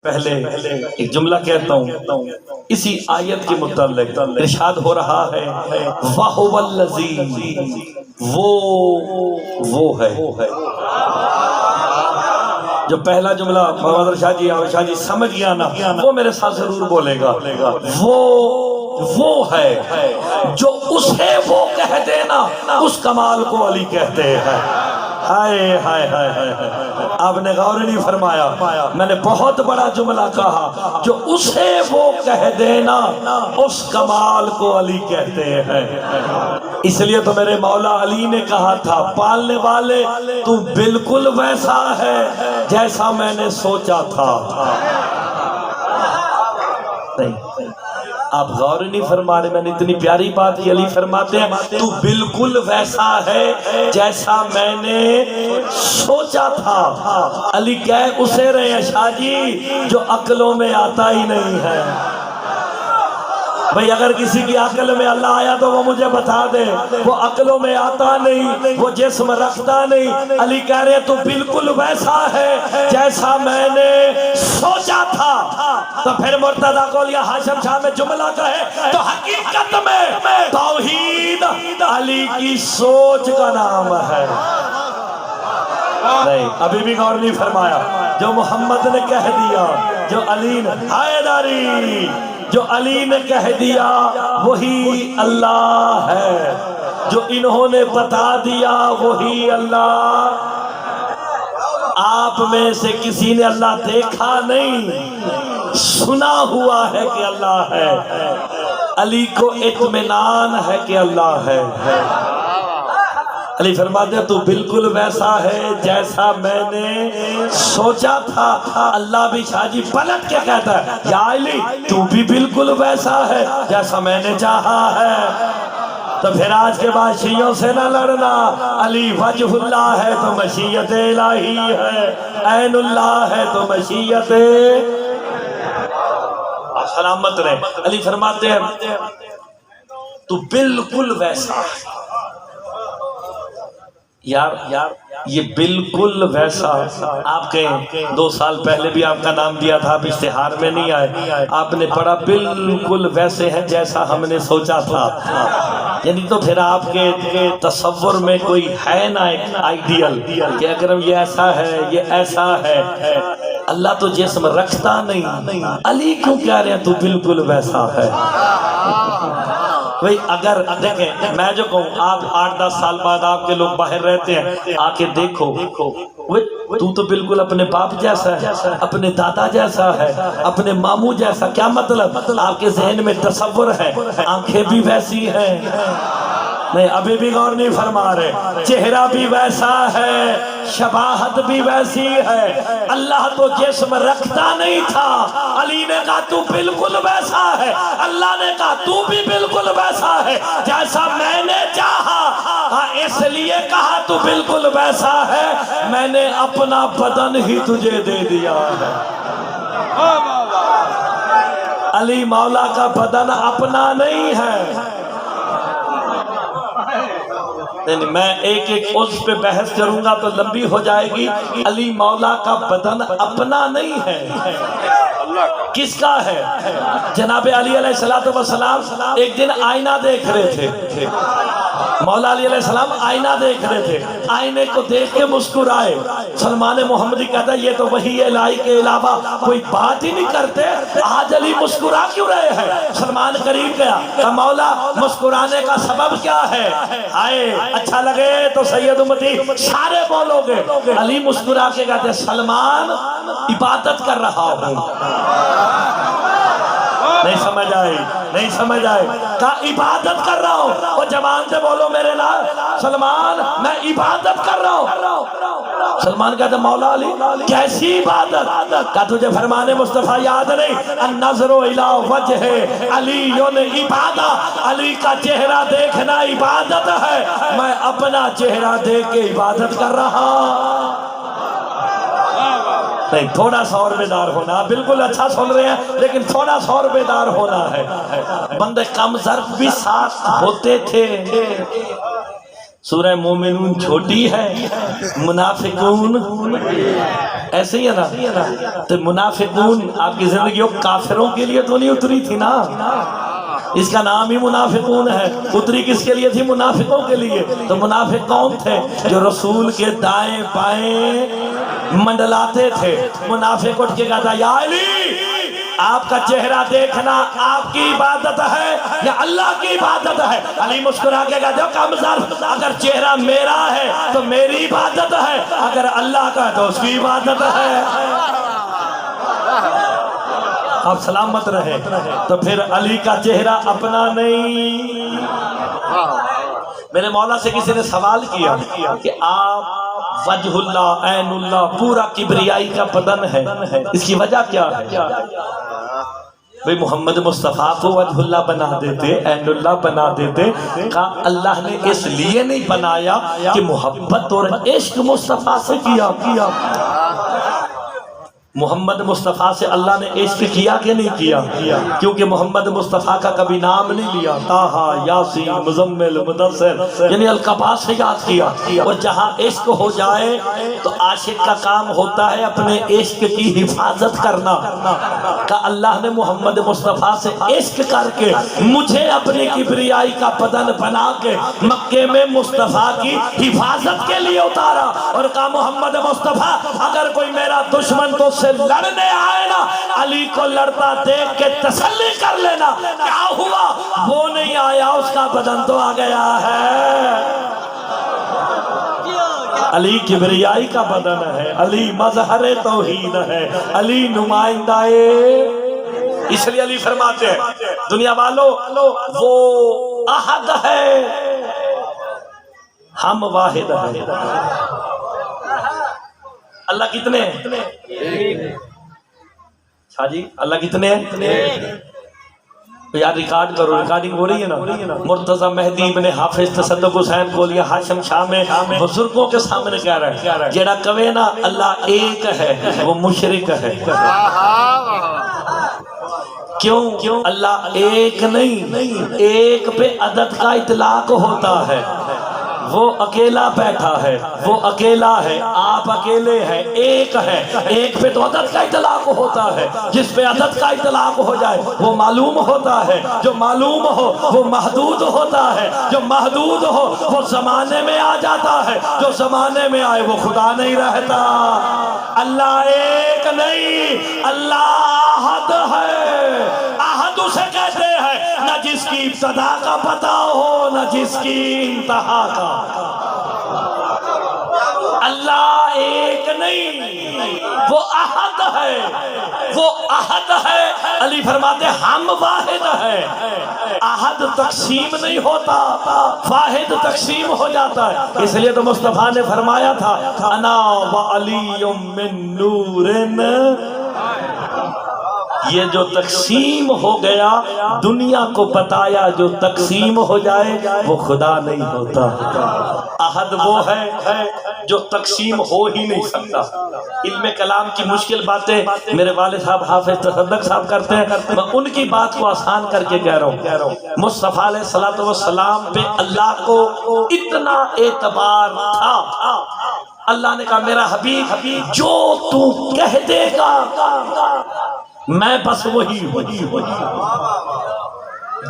پہلے ایک جملہ کہتا ہوں اسی آیت کے متعلق ارشاد ہو رہا ہے وَهُوَ الَّذِي وہ ہے جو پہلا جملہ محمد شاہ جی سمجھ گیا نا وہ میرے ساتھ ضرور بولے گا وہ ہے جو اسے وہ کہہ دینا اس کمال کو علی کہتے ہیں ہائے ہائے ہائے ہائے آپ نے غور نہیں فرمایا میں نے بہت بڑا جملہ کہا جو اسے وہ کہہ دینا اس کمال کو علی کہتے ہیں اس لیے تو میرے مولا علی نے کہا تھا پالنے والے تو بالکل ویسا ہے جیسا میں نے سوچا تھا نہیں آپ غور نہیں فرما رہے میں نے اتنی پیاری بات کی علی فرماتے ہیں تو بالکل ویسا ہے جیسا میں نے سوچا تھا علی کہہ اسے رہے ہیں شاہ جی جو عقلوں میں آتا ہی نہیں ہے بھئی اگر کسی کی عقل میں اللہ آیا تو وہ مجھے بتا دے وہ عقلوں میں آتا نہیں وہ جسم رکھتا نہیں علی کہہ رہے تو بالکل ویسا ہے جیسا میں نے سوچا تھا تو پھر مرتضیٰ قولیہ ہاشم شاہ میں جملہ کہے تو حقیقت میں توحید علی کی سوچ کا نام ہے نہیں ابھی بھی غور نہیں فرمایا جو محمد نے کہہ دیا جو علی نے حیدری جو علی نے کہہ دیا وہی اللہ ہے جو انہوں نے بتا دیا وہی اللہ آپ میں سے کسی نے اللہ دیکھا نہیں سنا ہوا ہے کہ اللہ ہے علی کو اطمینان ہے کہ اللہ ہے علی فرماتے ہیں تو بالکل ویسا ہے جیسا میں نے سوچا تھا اللہ بھی شاہ جی پلٹ کے کہتا ہے یا علی تو بھی بالکل ویسا ہے جیسا میں نے چاہا ہے تو پھر آج کے بعد شیعوں سے نہ لڑنا علی وجہ اللہ ہے تو مشیت الہی ہے عین اللہ ہے تو مشیت سلامت رہے علی فرماتے ہیں تو بالکل ویسا ہے یار یہ بالکل ویسا آپ کے 2 سال پہلے بھی آپ کا نام دیا تھا آپ اشتہار میں نہیں آئے آپ نے پڑھا بالکل ویسے ہے جیسا ہم نے سوچا تھا یعنی تو پھر آپ کے تصور میں کوئی ہے نا ایک آئیڈیل کہ اگر یہ ایسا ہے یہ ایسا ہے اللہ تو جسم رکھتا نہیں علی کیوں کہہ رہے ہیں تو بالکل ویسا ہے بھئی اگر دیکھیں میں جو کہوں آپ 8-10 سال بعد آپ کے لوگ باہر رہتے ہیں آ کے دیکھو تو بالکل اپنے باپ جیسا ہے اپنے دادا جیسا ہے اپنے ماموں جیسا کیا مطلب آپ کے ذہن میں تصور ہے آنکھیں بھی ویسی ہیں نہیں ابھی بھی غور نہیں فرما رہے چہرہ بھی ویسا ہے شباہت بھی ویسی ہے اللہ تو جسم رکھتا نہیں تھا علی نے کہا تو بالکل ویسا ہے اللہ نے کہا تو بھی بالکل ویسا ہے جیسا میں نے چاہا اس لیے کہا تو بالکل ویسا ہے میں نے اپنا بدن ہی تجھے دے دیا ہے علی مولا کا بدن اپنا نہیں ہے میں ایک عضو پہ بحث کروں گا تو لمبی ہو جائے گی علی مولا کا بدن اپنا نہیں ہے کس کا ہے جناب علی علیہ السلام ایک دن آئینہ دیکھ رہے تھے مولا علی علیہ السلام آئینہ دیکھ رہے تھے آئینے کو دیکھ کے مسکرائے سلمان محمدی کہتا ہے یہ تو وہی الہی کے علاوہ کوئی بات ہی نہیں کرتے آج علی مسکرا کیوں رہے ہیں سلمان قریب گیا کہ مولا مسکرانے کا سبب کیا ہے آئے اچھا لگے تو سید امتی سارے بولو گے علی مسکرا کے کہتے ہیں سلمان عبادت کر رہا ہوں نہیں سمجھ آئی کہا عبادت کر رہا ہوں وہ زبان سے بولو میرے نال سلمان میں عبادت کر رہا ہوں سلمان کہتا مولا علی کیسی عبادت کہا تجھے فرمان مصطفیٰ یاد نہیں النظر الی وجہ علی عبادت علی کا چہرہ دیکھنا عبادت ہے میں اپنا چہرہ دیکھ کے عبادت کر رہا نہیں تھوڑا سا اور بیدار ہونا بالکل اچھا سن رہے ہیں لیکن تھوڑا سا اور بیدار ہونا ہے بندے کم ظرف بھی ساتھ ہوتے تھے سورہ مومنون چھوٹی ہے، منافقون ایسے ہی ہے نا. تو منافقون آپ کی زندگی کافروں کے لیے تو نہیں اتری تھی نا، اس کا نام ہی منافقون ہے. اتری کس کے لیے تھی؟ منافقوں کے لیے. تو منافق کون تھے؟ جو رسول کے دائیں بائیں منڈلاتے تھے. منافق اٹھ کے کہتا یا علی آپ کا چہرہ دیکھنا آپ کی عبادت ہے یا اللہ کی عبادت ہے؟ علی مسکرا کے کہتے ہو کمزور، اگر چہرہ میرا ہے تو میری عبادت ہے، اگر اللہ کا ہے تو اس کی عبادت ہے. آپ سلامت رہے. تو پھر علی کا چہرہ اپنا نہیں. میرے مولا سے کسی نے سوال کیا کہ آپ وجہ اللہ عین اللہ پورا کبریائی کا بدن ہے، اس کی وجہ کیا ہے؟ بھئی محمد مصطفیٰ کو وجہ اللہ بنا دیتے، عین اللہ بنا دیتے. کہا اللہ نے اس لیے نہیں بنایا کہ محبت اور عشق مصطفیٰ سے کیا. محمد مصطفیٰ سے اللہ نے عشق کیا کہ نہیں کیا؟ کیونکہ محمد مصطفیٰ کا کبھی نام نہیں لیا. طٰہٰ، یاسین، مزمل، مدثر، یعنی القبات سے یاد کیا. اور جہاں عشق ہو جائے تو عاشق کا کام ہوتا ہے اپنے عشق کی حفاظت کرنا. کہ اللہ نے محمد مصطفیٰ سے عشق کر کے مجھے اپنی کبریائی کا بدن بنا کے مکے میں مصطفیٰ کی حفاظت کے لیے اتارا. اور کہا محمد مصطفیٰ اگر کوئی میرا دشمن تو سے لڑنے آئے نا، علی کو لڑتا دیکھ کے تسلی کر لینا. کیا ہوا؟ وہ نہیں آیا، اس کا بدن تو آ گیا ہے. علی کبریائی کا بدن ہے، علی مظہر توحید ہے، علی نمائندہ. اس لیے علی فرماتے ہیں دنیا والوں وہ احد ہے، ہم واحد ہیں. اللہ کتنے ہیں؟ شاہ جی اللہ کتنے ہیں؟ یار ریکارڈ کرو، ریکارڈنگ ہو رہی ہے نا. مرتضی مہدی ابن حافظ تصدق حسین کولیہ ہاشم شاہ میں بزرگوں کے سامنے کہہ رہا ہے جیڑا کہے نا اللہ ایک ہے وہ مشرک ہے. کیوں؟ اللہ ایک نہیں، ایک پہ عدد کا اطلاق ہوتا ہے. وہ اکیلا بیٹھا ہے، وہ اکیلا ہے، آپ اکیلے ہیں، ایک ہے. ایک پہ تو عدد کا اطلاق ہوتا ہے. جس پہ عدد کا اطلاق ہو جائے وہ معلوم ہوتا ہے، جو معلوم ہو وہ محدود ہوتا ہے، جو محدود ہو وہ زمانے میں آ جاتا ہے، جو زمانے میں آئے وہ خدا نہیں رہتا. اللہ ایک نہیں، اللہ احد ہے. احد اسے کہتے ہیں نہ جس کی ابتدا کا پتہ ہو نہ جس کی انتہا کا. اللہ ایک نہیں، وہ احد ہے، وہ احد ہے. علی فرماتے ہم واحد ہے. احد تقسیم نہیں ہوتا، واحد تقسیم ہو جاتا ہے. اس لیے تو مصطفیٰ نے فرمایا تھا انا وعلی من نور. یہ جو تقسیم ہو گیا دنیا کو بتایا، جو تقسیم ہو جائے وہ خدا نہیں ہوتا. احد وہ ہے جو تقسیم ہو ہی نہیں سکتا. علم کلام کی مشکل باتیں میرے والد صاحب حافظ تصدق صاحب کرتے ہیں، میں ان کی بات کو آسان کر کے کہہ رہا ہوں. مصطفیٰ علیہ الصلوۃ والسلام پہ اللہ کو اتنا اعتبار تھا، اللہ نے کہا میرا حبیب جو تو کہہ دے گا میں بس وہی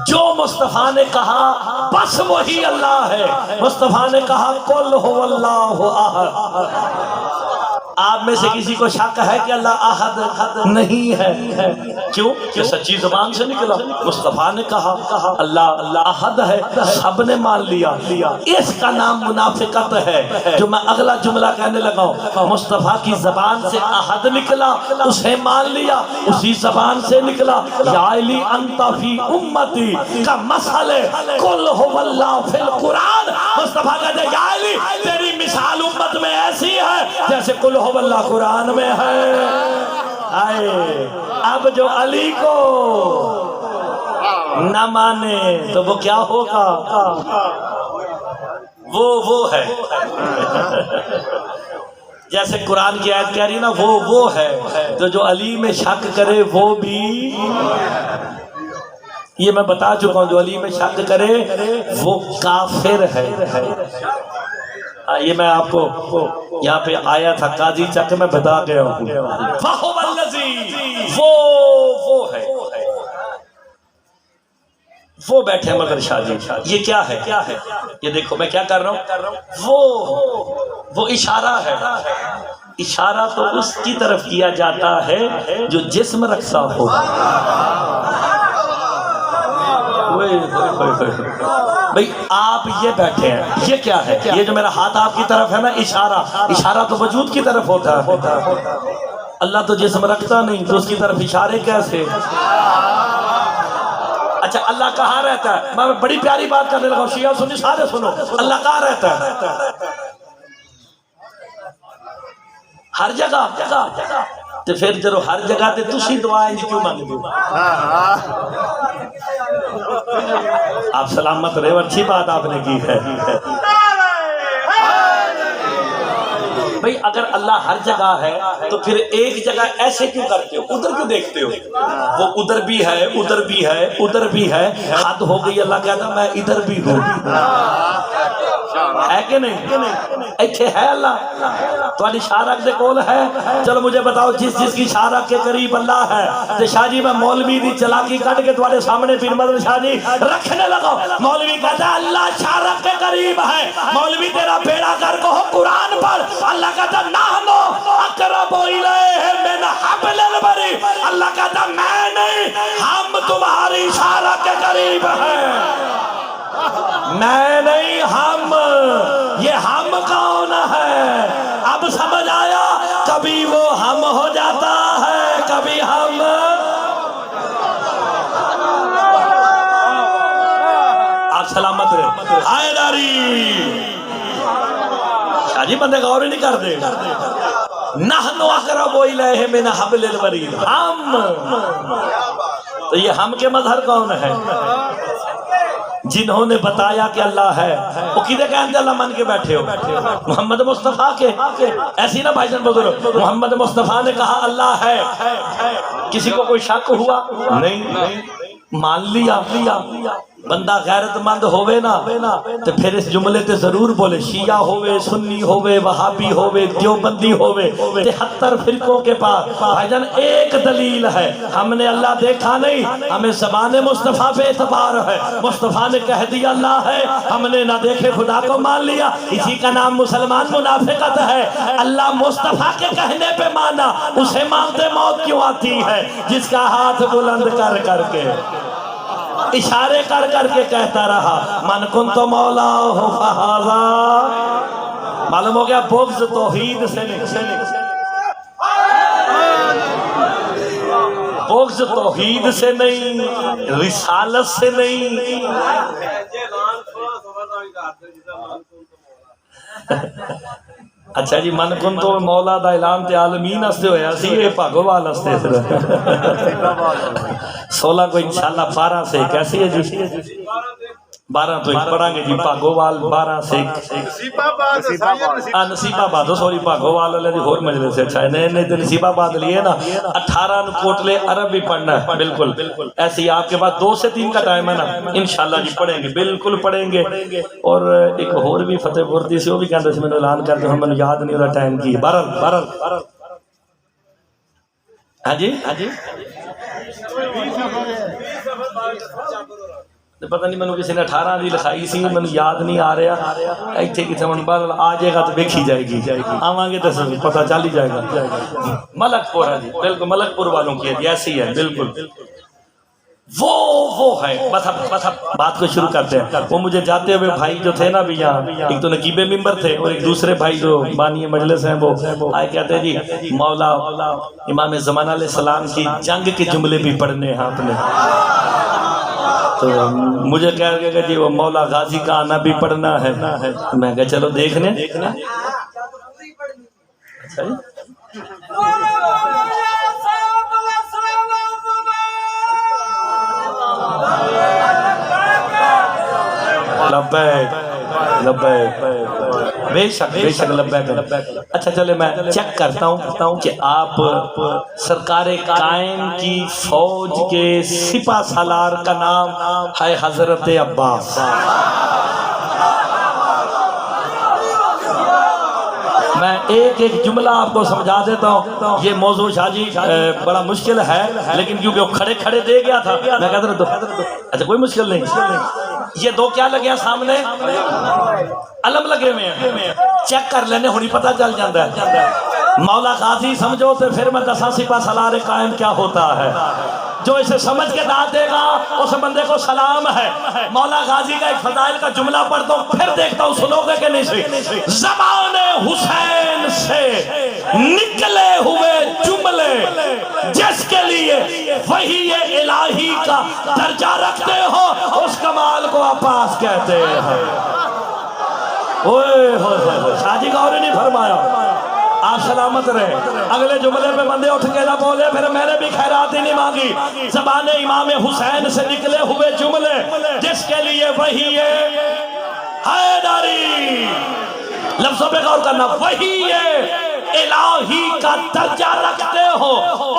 جو مصطفیٰ نے کہا بس وہی اللہ ہے. مصطفیٰ نے کہا قل هو اللہ احد. آپ میں سے کسی کو شک ہے کہ اللہ احد نہیں ہے؟ کیوں؟ کہ سچی زبان سے نکلا. مصطفیٰ نے کہا اللہ احد ہے، سب نے مان لیا. اس کا نام منافقت ہے. جو میں اگلا جملہ کہنے لگا ہوں، مصطفیٰ کی زبان سے احد نکلا، اسے مان لیا. اسی زبان سے نکلا یا علی انت فی امتی کا مسئلہ قل هو اللہ فی القرآن. مصطفیٰ کہتے ہیں یا علی تیری مثال امت میں ایسی ہے جیسے قل هو اللہ قرآن میں ہے. آئے اب جو علی کو نہ مانے تو وہ کیا ہوگا؟ وہ ہے جیسے قرآن کی آیت کہہ رہی نا وہ ہے. تو جو علی میں شک کرے وہ بھی یہ میں بتا چکا ہوں، جو علی میں شک کرے وہ کافر ہے۔ یہ میں آپ کو یہاں پہ آیا تھا قاضی چک میں بتا گیا ہوں، فَهُوَ الَّذِي، وہ ہے، وہ بیٹھے مگر شاہ جی۔ یہ کیا ہے؟ یہ دیکھو میں کیا کر رہا ہوں، وہ اشارہ ہے۔ اشارہ تو اس کی طرف کیا جاتا ہے جو جسم رکھتا ہو۔ بھئی آپ یہ بیٹھے ہیں، یہ کیا ہے؟ یہ جو میرا ہاتھ آپ کی طرف ہے نا، اشارہ تو وجود کی طرف ہوتا ہے۔ اللہ تو جسم رکھتا نہیں، تو اس کی طرف اشارے کیسے؟ اچھا اللہ کہاں رہتا ہے؟ میں بڑی پیاری بات کرنے لگا، شیعہ سنی سارے سنو، اللہ کہاں رہتا ہے؟ ہر جگہ۔ تو پھر جب ہر جگہ تے تسی دعائیں کیوں مانگ دو؟ آپ سلامت رہے، اچھی بات آپ نے کی ہے۔ بھئی اگر اللہ ہر جگہ ہے تو پھر ایک جگہ ایسے کیوں کرتے ہو؟ ادھر کیوں دیکھتے ہو؟ وہ ادھر بھی ہے، ادھر بھی ہے، ادھر بھی ہے، حد ہو گئی۔ اللہ کہتا میں ادھر بھی ہوں، ہے کہ نہیں؟ ایتھے ہے اللہ، تھوڑی شارک دے کول ہے۔ چلو مجھے بتاؤ جس کی شارک کے قریب اللہ ہے، تو شاہ جی میں مولوی دی چلاکی کٹ کے تھوڑے سامنے پیر مدن شاہ جی رکھنے لگا۔ مولوی کہتا ہے اللہ شارک کے قریب ہے، مولوی تیرا بیڑا کر کو قرآن پر۔ اللہ کہتا نحنو اقرب الیہ من حبل الورید، اللہ کہتا میں نہیں، ہم تمہاری شارک کے قریب ہیں، میں نہیں ہم۔ یہ ہم کون ہے؟ اب سمجھ آیا؟ کبھی وہ ہم ہو جاتا ہے، کبھی ہم۔ آپ سلامت رہے۔ حیدری شاہ جی بندے غور ہی نہیں کر دے۔ نحن اقرب الیہ من حبل الورید، ہم۔ تو یہ ہم کے مظہر کون ہے؟ جنہوں نے بتایا کہ اللہ ہے، وہ کدے کہتے اللہ من کے بیٹھے ہو؟ محمد مصطفیٰ کے۔ ایسی نا بھائی جان بزرگ، محمد مصطفیٰ نے کہا اللہ ہے، کسی کو کوئی شک ہوا نہیں، مان لیا۔ بندہ غیرت مند ہوئے نا تو پھر اس جملے تے ضرور بولے، شیعہ ہوئے، سنی ہوئے، وہابی ہوئے، دیوبندی ہوئے، 73 فرقوں کے پاس بھائی جان ایک دلیل ہے، ہم نے اللہ دیکھا نہیں، ہمیں زبان مصطفیٰ پہ اعتبار ہے۔ مصطفیٰ نے کہہ دیا اللہ ہے، ہم نے نہ دیکھے خدا کو مان لیا، اسی کا نام مسلمان منافقت ہے۔ اللہ مصطفیٰ کے کہنے پہ مانا، اسے مانتے موت کیوں آتی ہے؟ جس کا ہاتھ بلند کر کر کے، اشارے کر کر کے کہتا رہا من کنت مولا ہو فہذا۔ معلوم ہو گیا بغض توحید سے نہیں، بغض توحید سے نہیں، رسالت سے نہیں۔ اچھا جی من کن تو مولا دا اعلان تے عالمین ہستے ہویا سی، یہ پاگو وال ہستے سر 16 کو انشاءاللہ 12 سے کیسی ہے جی؟ 12 تو ایک پڑھا گے جی، پاگووال 12 سے نصیب آباد، سوری پاگووال اللہ دی خور مجلس سے اچھا ہے، نہیں تو نصیب آباد لیے نا 18 کوٹلے عرب بھی پڑھنا ہے، بالکل ایسی آپ کے بعد 2 سے 3 کا ٹائم ہے نا، انشاءاللہ جی پڑھیں گے، بالکل پڑھیں گے۔ اور ایک اور بھی فتح پوردی سے وہ بھی کہتے ہیں میں نے اعلان کر دیا، ہمیں یاد نہیں ہوتا ٹائم کی۔ بہرحال ہاں جی پتہ نہیں میں کسی نے 18 دی لکھائی سی، میں یاد نہیں آ رہا، ایتھے کسی من بال آ جائے گا تو دیکھی جائے گی، آواں گے تو پتہ چل ہی جائے گا۔ ملک پور ہے جی، بالکل ملک پور والوں کی ہے جی، ایسی ہے بالکل۔ وہ ہے بس بات کو شروع کرتے ہیں۔ وہ مجھے جاتے ہوئے بھائی جو تھے نا بھی یہاں، ایک تو نقیب ممبر تھے اور ایک دوسرے بھائی جو بانی مجلس ہیں، وہ آئے کہتے ہیں جی مولا امام زمانہ علیہ السلام کی جنگ کے جملے بھی پڑھنے ہیں آپ نے، تو مجھے کہہ گیا کہ جی وہ مولا غازی کا آنا بھی پڑھنا ہے، میں کہا چلو دیکھنے۔ لبیک لبیک بے شک لبیک۔ اچھا چلے میں چیک کرتا ہوں کہ آپ سرکار قائم کی فوج کے سپہ سالار کا نام ہے حضرت عباس۔ میں ایک جملہ آپ کو سمجھا دیتا ہوں۔ یہ موضوع شاہ جی بڑا مشکل ہے، لیکن کیونکہ وہ کھڑے دے گیا تھا میں کہتا رہا اچھا کوئی مشکل نہیں۔ یہ دو کیا لگے ہیں سامنے؟ علم لگے ہوئے ہیں، چیک کر لینے ہونی پتہ چل جاتا ہے۔ مولا غازی سمجھو تو پھر میں دسا سپہ سالار قائم کیا ہوتا ہے۔ جو اسے سمجھ کے داد دے گا اس بندے کو سلام ہے۔ مولا غازی کا ایک فضائل کا جملہ پڑھتا ہوں، پھر دیکھتا ہوں سنوگے کہ نہیں سے۔ زبان حسین سے نکلے ہوئے جملے جس کے لیے وحی الہی کا درجہ رکھتے ہو اس کمال کو عباس کہتے ہیں۔ شاہ جی غور نہیں فرمایا، آپ سلامت رہے۔ اگلے جملے پہ بندے اٹھ کے نہ بولے پھر میں نے بھی خیرات ہی نہیں مانگی۔ زبان امام حسین سے نکلے ہوئے جملے جس کے لیے وحی حیدری، لفظوں پہ غور کرنا، وحی الہی کا درجہ رکھتے ہو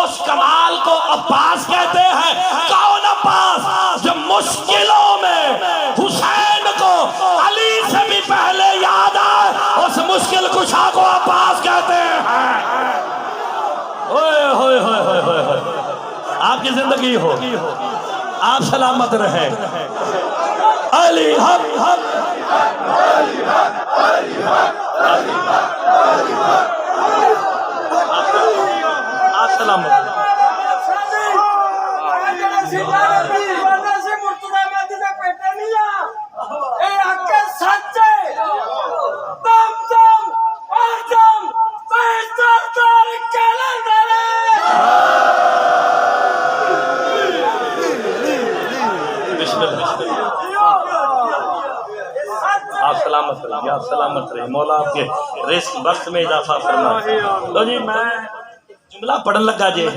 اس کمال کو عباس کہتے ہیں۔ کون عباس؟ جو مشکلوں میں حسین کو علی سے بھی پہلے یاد آئے اس مشکل کشا کو عباس کہتے ہیں۔ آپ کی زندگی ہو، آپ سلامت رہے۔ علی حق آپ سلامت رہے۔ آپ سلامت رہے، مولا آپ کے رزق وقت میں اضافہ فرمائے۔ تو جی میں جملہ پڑھن لگا جے،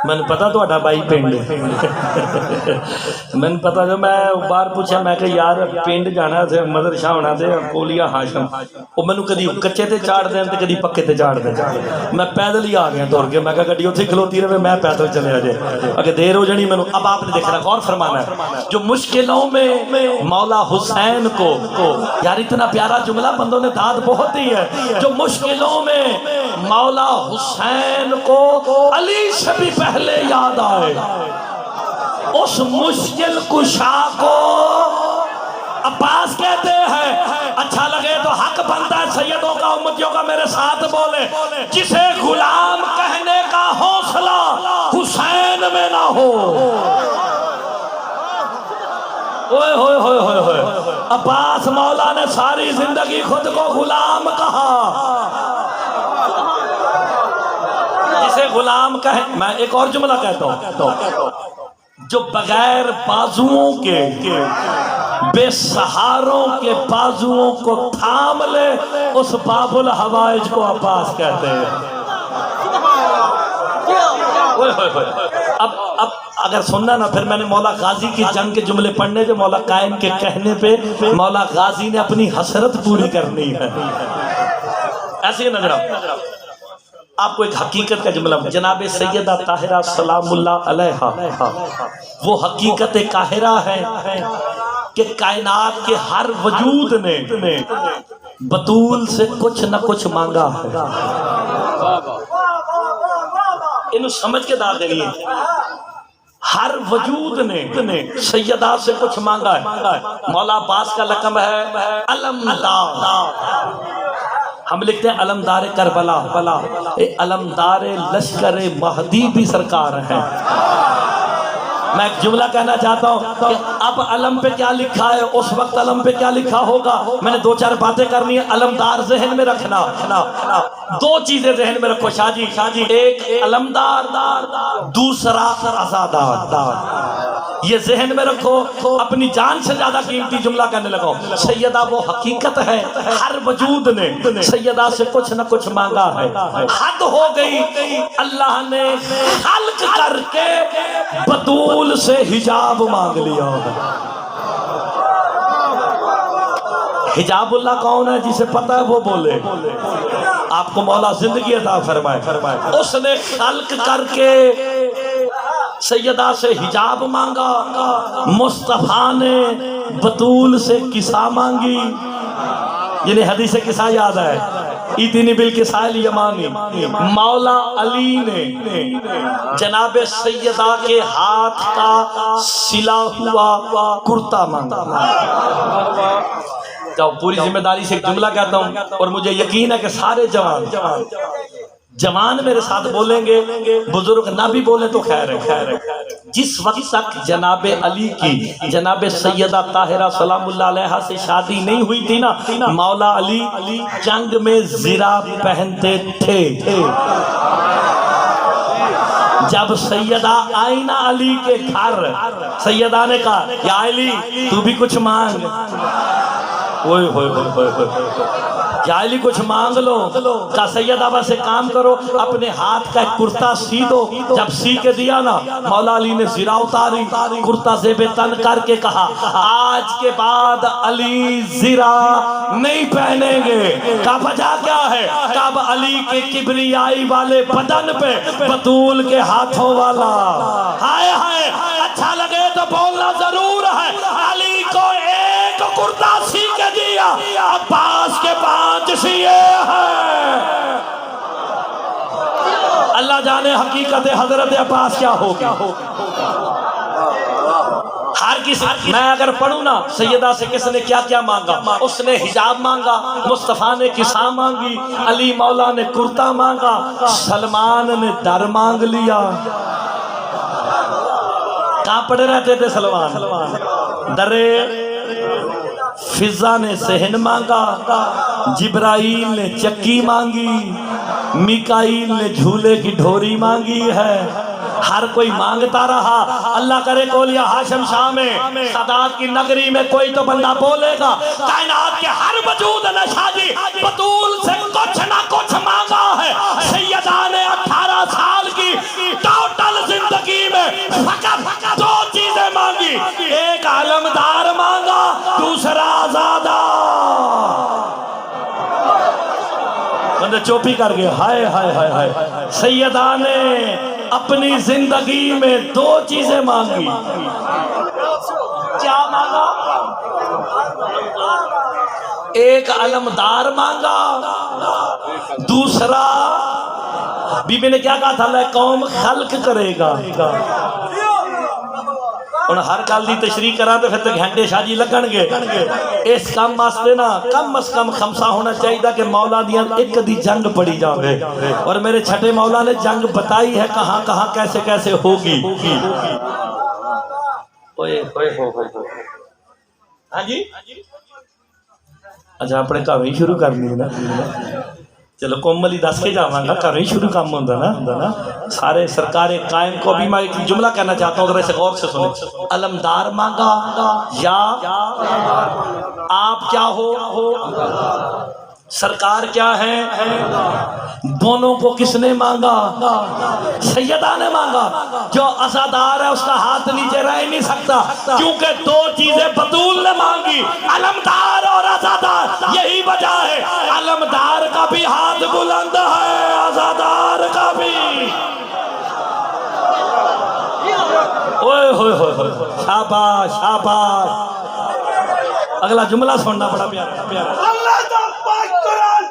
میں نے پتا تو بھائی پنڈ میں نے پتا جو میں بار پوچھا میں کہ یار پنڈ جانا تھے مدر شاہ ہونا تھے کولیا ہاشم، وہ میں نے کدی کچے تے چاڑ دیں تے کدی پکے تے چاڑ دیں۔ میں پیدل ہی آ گیا توڑ کے، میں کہا گڈی اتھے کھلوتی رہے میں پیدل چلے آ جائے اگر دیر ہو جانی میں نے۔ اب آپ نے دیکھنا غور فرمانا ہے، جو مشکلوں میں مولا حسین کو، یار اتنا پیارا جملہ بندوں نے داد بہت ہی ہے، جو مشکلوں میں مولا حسین کو علی سے بھی پہلے یاد آئے اس مشکل کشا کو عباس کہتے ہیں۔ اچھا لگے تو حق بنتا ہے سیدوں کا امتیوں کا میرے ساتھ بولے، جسے غلام کہنے کا حوصلہ حسین میں نہ ہو۔ اوئے ہوئے ہوئے ہوئے ہوئے، عباس مولا نے ساری زندگی خود کو غلام کہا۔ جسے غلام کہے، میں ایک اور جملہ کہتا ہوں، جو بغیر بازوؤں کے بے سہاروں کے بازوؤں کو تھام لے اس باب الحوائج کو عباس کہتے ہیں۔ اب اگر سننا نا پھر میں نے مولا غازی کی جنگ کے جملے پڑھنے تھے، مولا قائم کے کہنے پہ مولا غازی نے اپنی حسرت پوری کرنی ہے۔ ایسے ہی نظر آپ کو ایک حقیقت کا جملہ، جناب سیدہ طاہرہ سلام اللہ علیہا وہ حقیقت قاہرہ ہے کہ کائنات کے ہر وجود نے بطول سے کچھ نہ کچھ مانگا ہے۔ انہوں سمجھ کے دار دینی ہے، ہر وجود نے سیدہ سے کچھ مانگا ہے۔ مولا عباس کا لقب ہے علمدار، ہم لکھتے ہیں علمدار کربلا، علمدار لشکر مہدی بھی سرکار ہے۔ میں ایک جملہ کہنا چاہتا ہوں کہ اب علم پہ کیا لکھا ہے، اس وقت علم پہ کیا لکھا ہوگا، میں نے دو چار باتیں کرنی ہے۔ علمدار ذہن میں رکھنا، دو چیزیں ذہن میں رکھو شاہ جی، ایک علمدار، دوسرا عزادار۔ یہ ذہن میں رکھو، اپنی جان سے زیادہ قیمتی جملہ کہنے لگا، سیدہ وہ حقیقت ہے ہر وجود نے سیدہ سے کچھ نہ کچھ مانگا ہے۔ حد ہو گئی، اللہ نے خلق کر کے بطول سے حجاب مانگ لیا۔ حجاب اللہ کون ہے؟ جسے پتہ ہے وہ بولے. آپ کو مولا زندگی عطا فرمائے. اس نے خلق کر کے سیدہ سے حجاب مانگا، مصطفیٰ نے بطول سے کسا مانگی. یعنی حدیث کسا یاد ہے، ایتنی بالکسائل یمانی. مولا علی نے جناب سیدہ کے ہاتھ کا سلا ہوا کرتا مانگا. پوری ذمہ داری سے ایک جملہ کہتا ہوں اور مجھے یقین ہے کہ سارے جوان میرے ساتھ بولیں گے، بزرگ نہ بھی بولیں تو خیر ہے. جس وقت تک جناب علی کی جناب سیدہ طاہرہ سلام اللہ علیہا سے شادی نہیں ہوئی تھی نا، مولا علی جنگ میں زرہ پہنتے تھے. جب سیدہ آئی نا علی کے گھر، سیدہ نے کہا یا علی تو بھی کچھ مانگ. یا علی کچھ مانگ لو. کہا سیدہ بس ایک کام کرو، اپنے ہاتھ کا ایک کرتا سی دو. جب سی کے دیا نا، مولا علی نے زرہ اتاری، کرتا زیب تن کر کے کہا آج کے بعد علی زرہ نہیں پہنیں گے. کہا وجہ کیا ہے؟ کہا علی کے کبریائی والے بدن پہ بطول کے ہاتھوں والا. ہائے ہائے، اچھا لگے تو بولنا ضرور ہے. علی کو ایک کرتا سی کے دیا، عباس کے 5 سیے ہیں. اللہ جانے حقیقت حضرت عباس کیا ہوگی. ہر کسی میں اگر پڑھوں نا سیدہ سے کس نے کیا کیا مانگا. اس نے حجاب مانگا، مصطفیٰ نے کسا مانگی، علی مولا نے کرتا مانگا، سلمان نے در مانگ لیا. کہاں پڑے رہتے تھے سلمان؟ درے. فضا نے صحن مانگا، جبرائیل نے چکی مانگی، میکائیل نے جھولے کی ڈھوری مانگی ہے. ہر کوئی مانگتا رہا. اللہ کرے کولیا ہاشم شاہ میں سادات کی نگری میں کوئی تو بندہ بولے گا کائنات کے ہر وجود نے شادی بطول سے کچھ نہ کچھ مانگا ہے. سیدہ نے 18 سال کی ٹوٹل زندگی میں فقط 2 چیزیں مانگی. ایک علمدار مانگا، دوسرا آزادہ. بندے چوپی کر گئے. ہائے ہائے ہائے ہائے. سیدہ نے اپنی زندگی میں 2 چیزیں مانگی. کیا مانگا؟ ایک علمدار مانگا، دوسرا بی بی نے کیا کہا تھا اللہ قوم خلق کرے گا. اور ہر کال دی تشریح کرا تو پھر تو گھنٹے شاجی لگن گے. اس کام واسطے نا کم از کم خمسہ ہونا چاہیے کہ مولا دیاں ایک دی جنگ پڑی جاوے. اور میرے چھٹے مولا نے جنگ بتائی ہے کہاں کہاں کیسے کیسے ہوگی. ہاں جی اچھا اپنے کام ہی شروع کر لی نا. چلو کوملی دس کے جاواں گا، گھر ہی شروع کام ہوتا نا. سارے سرکار قائم کو بھی میں ایک جملہ کہنا چاہتا ہوں، ذرا اسے غور سے سنیں. علمدار مانگا یا آپ کیا ہو، سرکار کیا ہے، دونوں کو کس نے مانگا؟ سیدہ نے مانگا. جو عزادار ہے اس کا ہاتھ نیچے رہ نہیں سکتا کیونکہ 2 چیزیں بطول نے مانگی، علمدار اور عزادار. یہی وجہ ہے علمدار کا بھی ہاتھ بلند ہے، عزادار کا بھی. اوئے ہوئے ہوئے، شاباش شاباش. اگلا جملہ سننا بڑا پیارا. اللہ دا پاک قرآن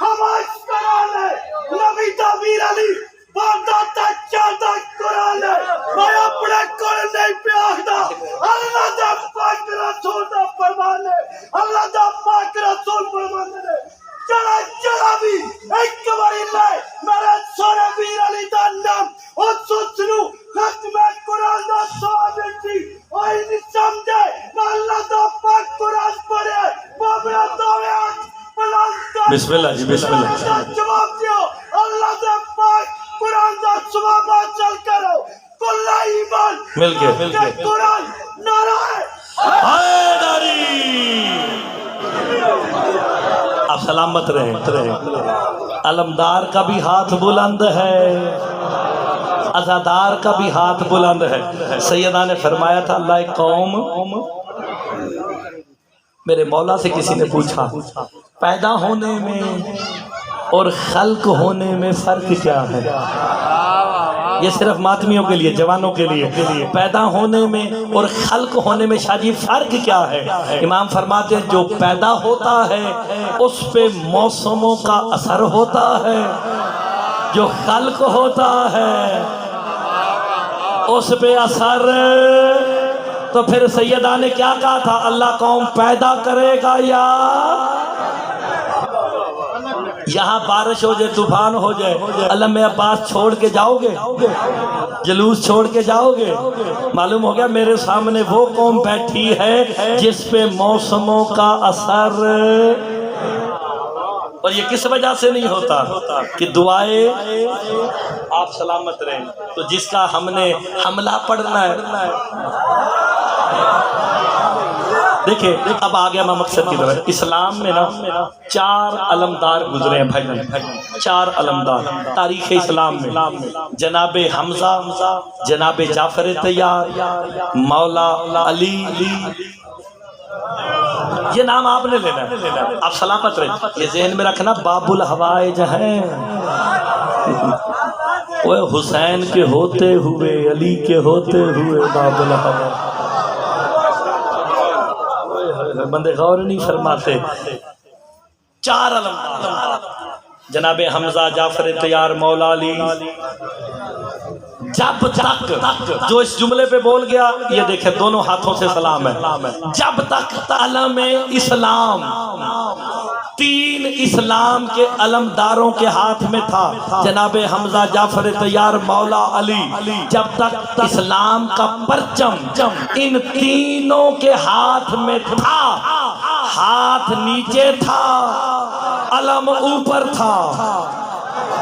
ہمارے قرآن ہے، نبی تعبیر علی باندھا تک چاہتا قرآن ہے. میں اپنے قرآن نہیں پیاہدا. اللہ دا پاک رسول دا فرمان ہے، اللہ دا پاک رسول فرمان ہے. چڑا بھی ایک باری لائے میرے سونے بیر علی دا نام اور سوچنو ختم قرآن دا صحابی تھی. اور نہیں سمجھے میں اللہ دا پاک قرآن پڑھے بابرہ دعوے بسم اللہ جی بسم اللہ. جواب دیو اللہ دا پاک قرآن دا صحابہ چل کرو کل ایمان مل کے قرآن نعرہ ہے حیدری. آپ سلامت رہیں. علمدار کا بھی ہاتھ بلند ہے، عزادار کا بھی ہاتھ بلند ہے. سیدہ نے فرمایا تھا اللہ قوم میرے مولا سے کسی نے پوچھا پیدا ہونے میں اور خلق ہونے میں فرق کیا ہے؟ یہ صرف ماتمیوں کے لیے، جوانوں کے لیے، پیدا ہونے میں اور خلق ہونے میں شاہ جی فرق کیا ہے؟ امام فرماتے ہیں جو پیدا ہوتا ہے اس پہ موسموں کا اثر ہوتا ہے، جو خلق ہوتا ہے اس پہ اثر۔ تو پھر سیدہ نے کیا کہا تھا؟ اللہ قوم پیدا کرے گا یا یہاں بارش ہو جائے، طوفان ہو جائے، علم عباس چھوڑ کے جاؤ گے؟ جلوس چھوڑ کے جاؤ گے؟ معلوم ہو گیا میرے سامنے وہ قوم بیٹھی ہے جس پہ موسموں کا اثر، اور یہ کس وجہ سے نہیں ہوتا کہ دعائیں آپ سلامت رہیں، تو جس کا ہم نے حملہ پڑھنا ہے۔ دیکھیں اب آ گیا میں مقصد کی طرف۔ اسلام میں نا 4 علمدار گزرے ہیں بھائی، 4 علمدار تاریخ اسلام میں۔ جناب حمزہ، جناب جعفر طیار، مولا علی، یہ نام آپ نے لینا ہے، آپ سلامت رہیں، یہ ذہن میں رکھنا۔ باب الحوائج ہیں، وہ حسین کے ہوتے ہوئے، علی کے ہوتے ہوئے باب الحوائج، بندے غور نہیں فرماتے۔ 4 علمدار جناب حمزہ، جعفر طیار، مولا علی۔ جب تک جو اس جملے پہ بول گیا، یہ دیکھیں دونوں ہاتھوں سے سلام ہے، جب تک علم اسلام 3 اسلام کے علمداروں کے ہاتھ میں تھا، جناب حمزہ، جعفر طیار، مولا علی، جب تک اسلام کا پرچم ان تینوں کے ہاتھ میں تھا، ہاتھ نیچے تھا، علم اوپر تھا۔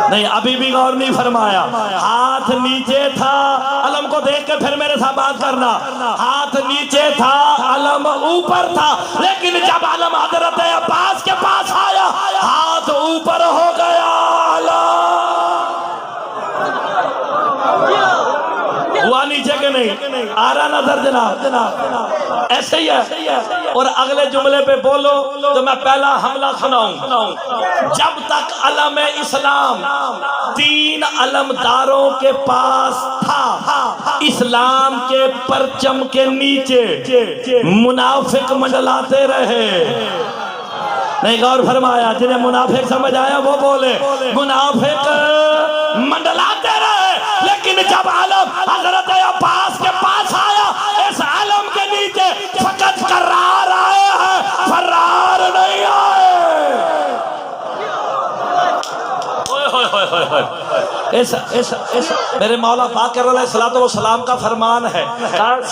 نہیں ابھی بھی غور نہیں فرمایا، ہاتھ نیچے تھا، علم کو دیکھ کے پھر میرے ساتھ بات کرنا، ہاتھ نیچے تھا، علم اوپر تھا، لیکن جب علم حضرت عباس کے پاس آیا ہاتھ اوپر ہو گیا۔ ہوا نیچے کے نہیں آ رہا نظر جناب؟ ایسے ہی ہے۔ اور اگلے جملے پہ بولو تو میں پہلا حملہ سناؤں۔ جب تک علم اسلام 3 علمداروں کے پاس تھا، اسلام کے پرچم کے نیچے منافق منڈلاتے رہے۔ نہیں غور فرمایا؟ جنہیں منافق سمجھ آیا وہ بولے، منافق منڈلاتے رہے، لیکن جب علم حضرت عباس کے پاس آیا، اس علم کے نیچے فقط قرار آئے ہیں، فرار نہیں آئے۔ میرے مولا باقر علیہ السلام کا فرمان ہے،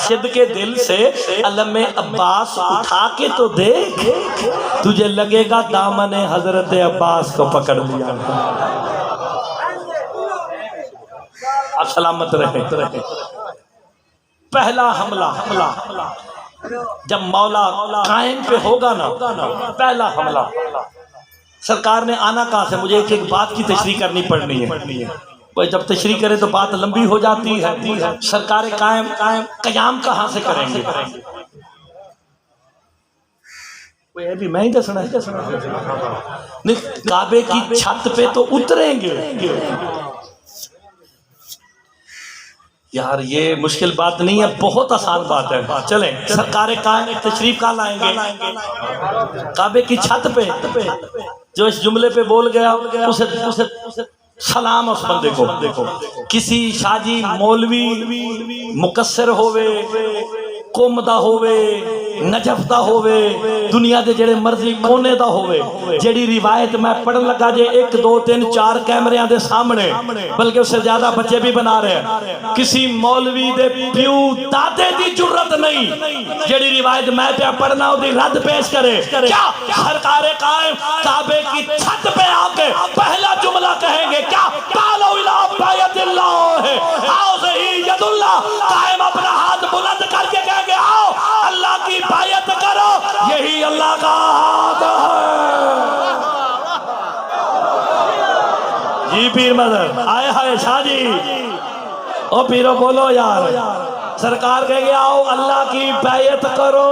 صدق دل سے علم عباس اٹھا کے تو دیکھ، تجھے لگے گا دامن حضرت عباس کو پکڑ لیا۔ اب سلامت رہے۔ پہلا حملہ جب مولا قائم پہ ہوگا نا، پہلا حملہ سرکار نے آنا کہاں سے؟ مجھے ایک بات کی تشریح کرنی پڑنی ہے، جب تشریح کرے تو بات لمبی ہو جاتی ہے۔ سرکار قیام کہاں سے کریں گے؟ ابھی میں ہی دسنا ہے، کعبے کی چھت پہ تو اتریں گے یار، یہ مشکل بات نہیں ہے، بہت آسان بات ہے۔ چلیں سرکار قائم تشریف کہاں لائیں گے؟ کعبے کی چھت پہ۔ جو اس جملے پہ بول گیا اسے سلام اس بندے کو۔ کسی شاجی مولوی مقصر ہوئے، کومدہ ہوئے، نجف دا ہوئے، دنیا دے جڑے مرضی کونے دا ہوئے، جڑی روایت میں پڑھن لگا جے 1 2 3 4 کیمریاں دے سامنے، بلکہ اس سے زیادہ بچے بھی بنا رہے ہیں، کسی مولوی دے پیو دادے دی جرت نہیں جڑی روایت میں پہ پڑھنا ہو دی رد پیش کرے۔ کیا سرکار قائم کعبے کی چھت پہ آ کے پہلا جملہ کہیں گے کیا؟ تعالوا الی بیت اللہ، آؤ صحیح ید اللہ، قائم اپنا ہاتھ بلند کر کے کہیں گے آؤ اللہ کی بیعت کرو، یہی اللہ کا ہاتھ ہے۔ جی پیر مدر آئے ہائے شاہ جی، او پیرو بولو یار، سرکار کہے گے آؤ اللہ کی بیعت کرو،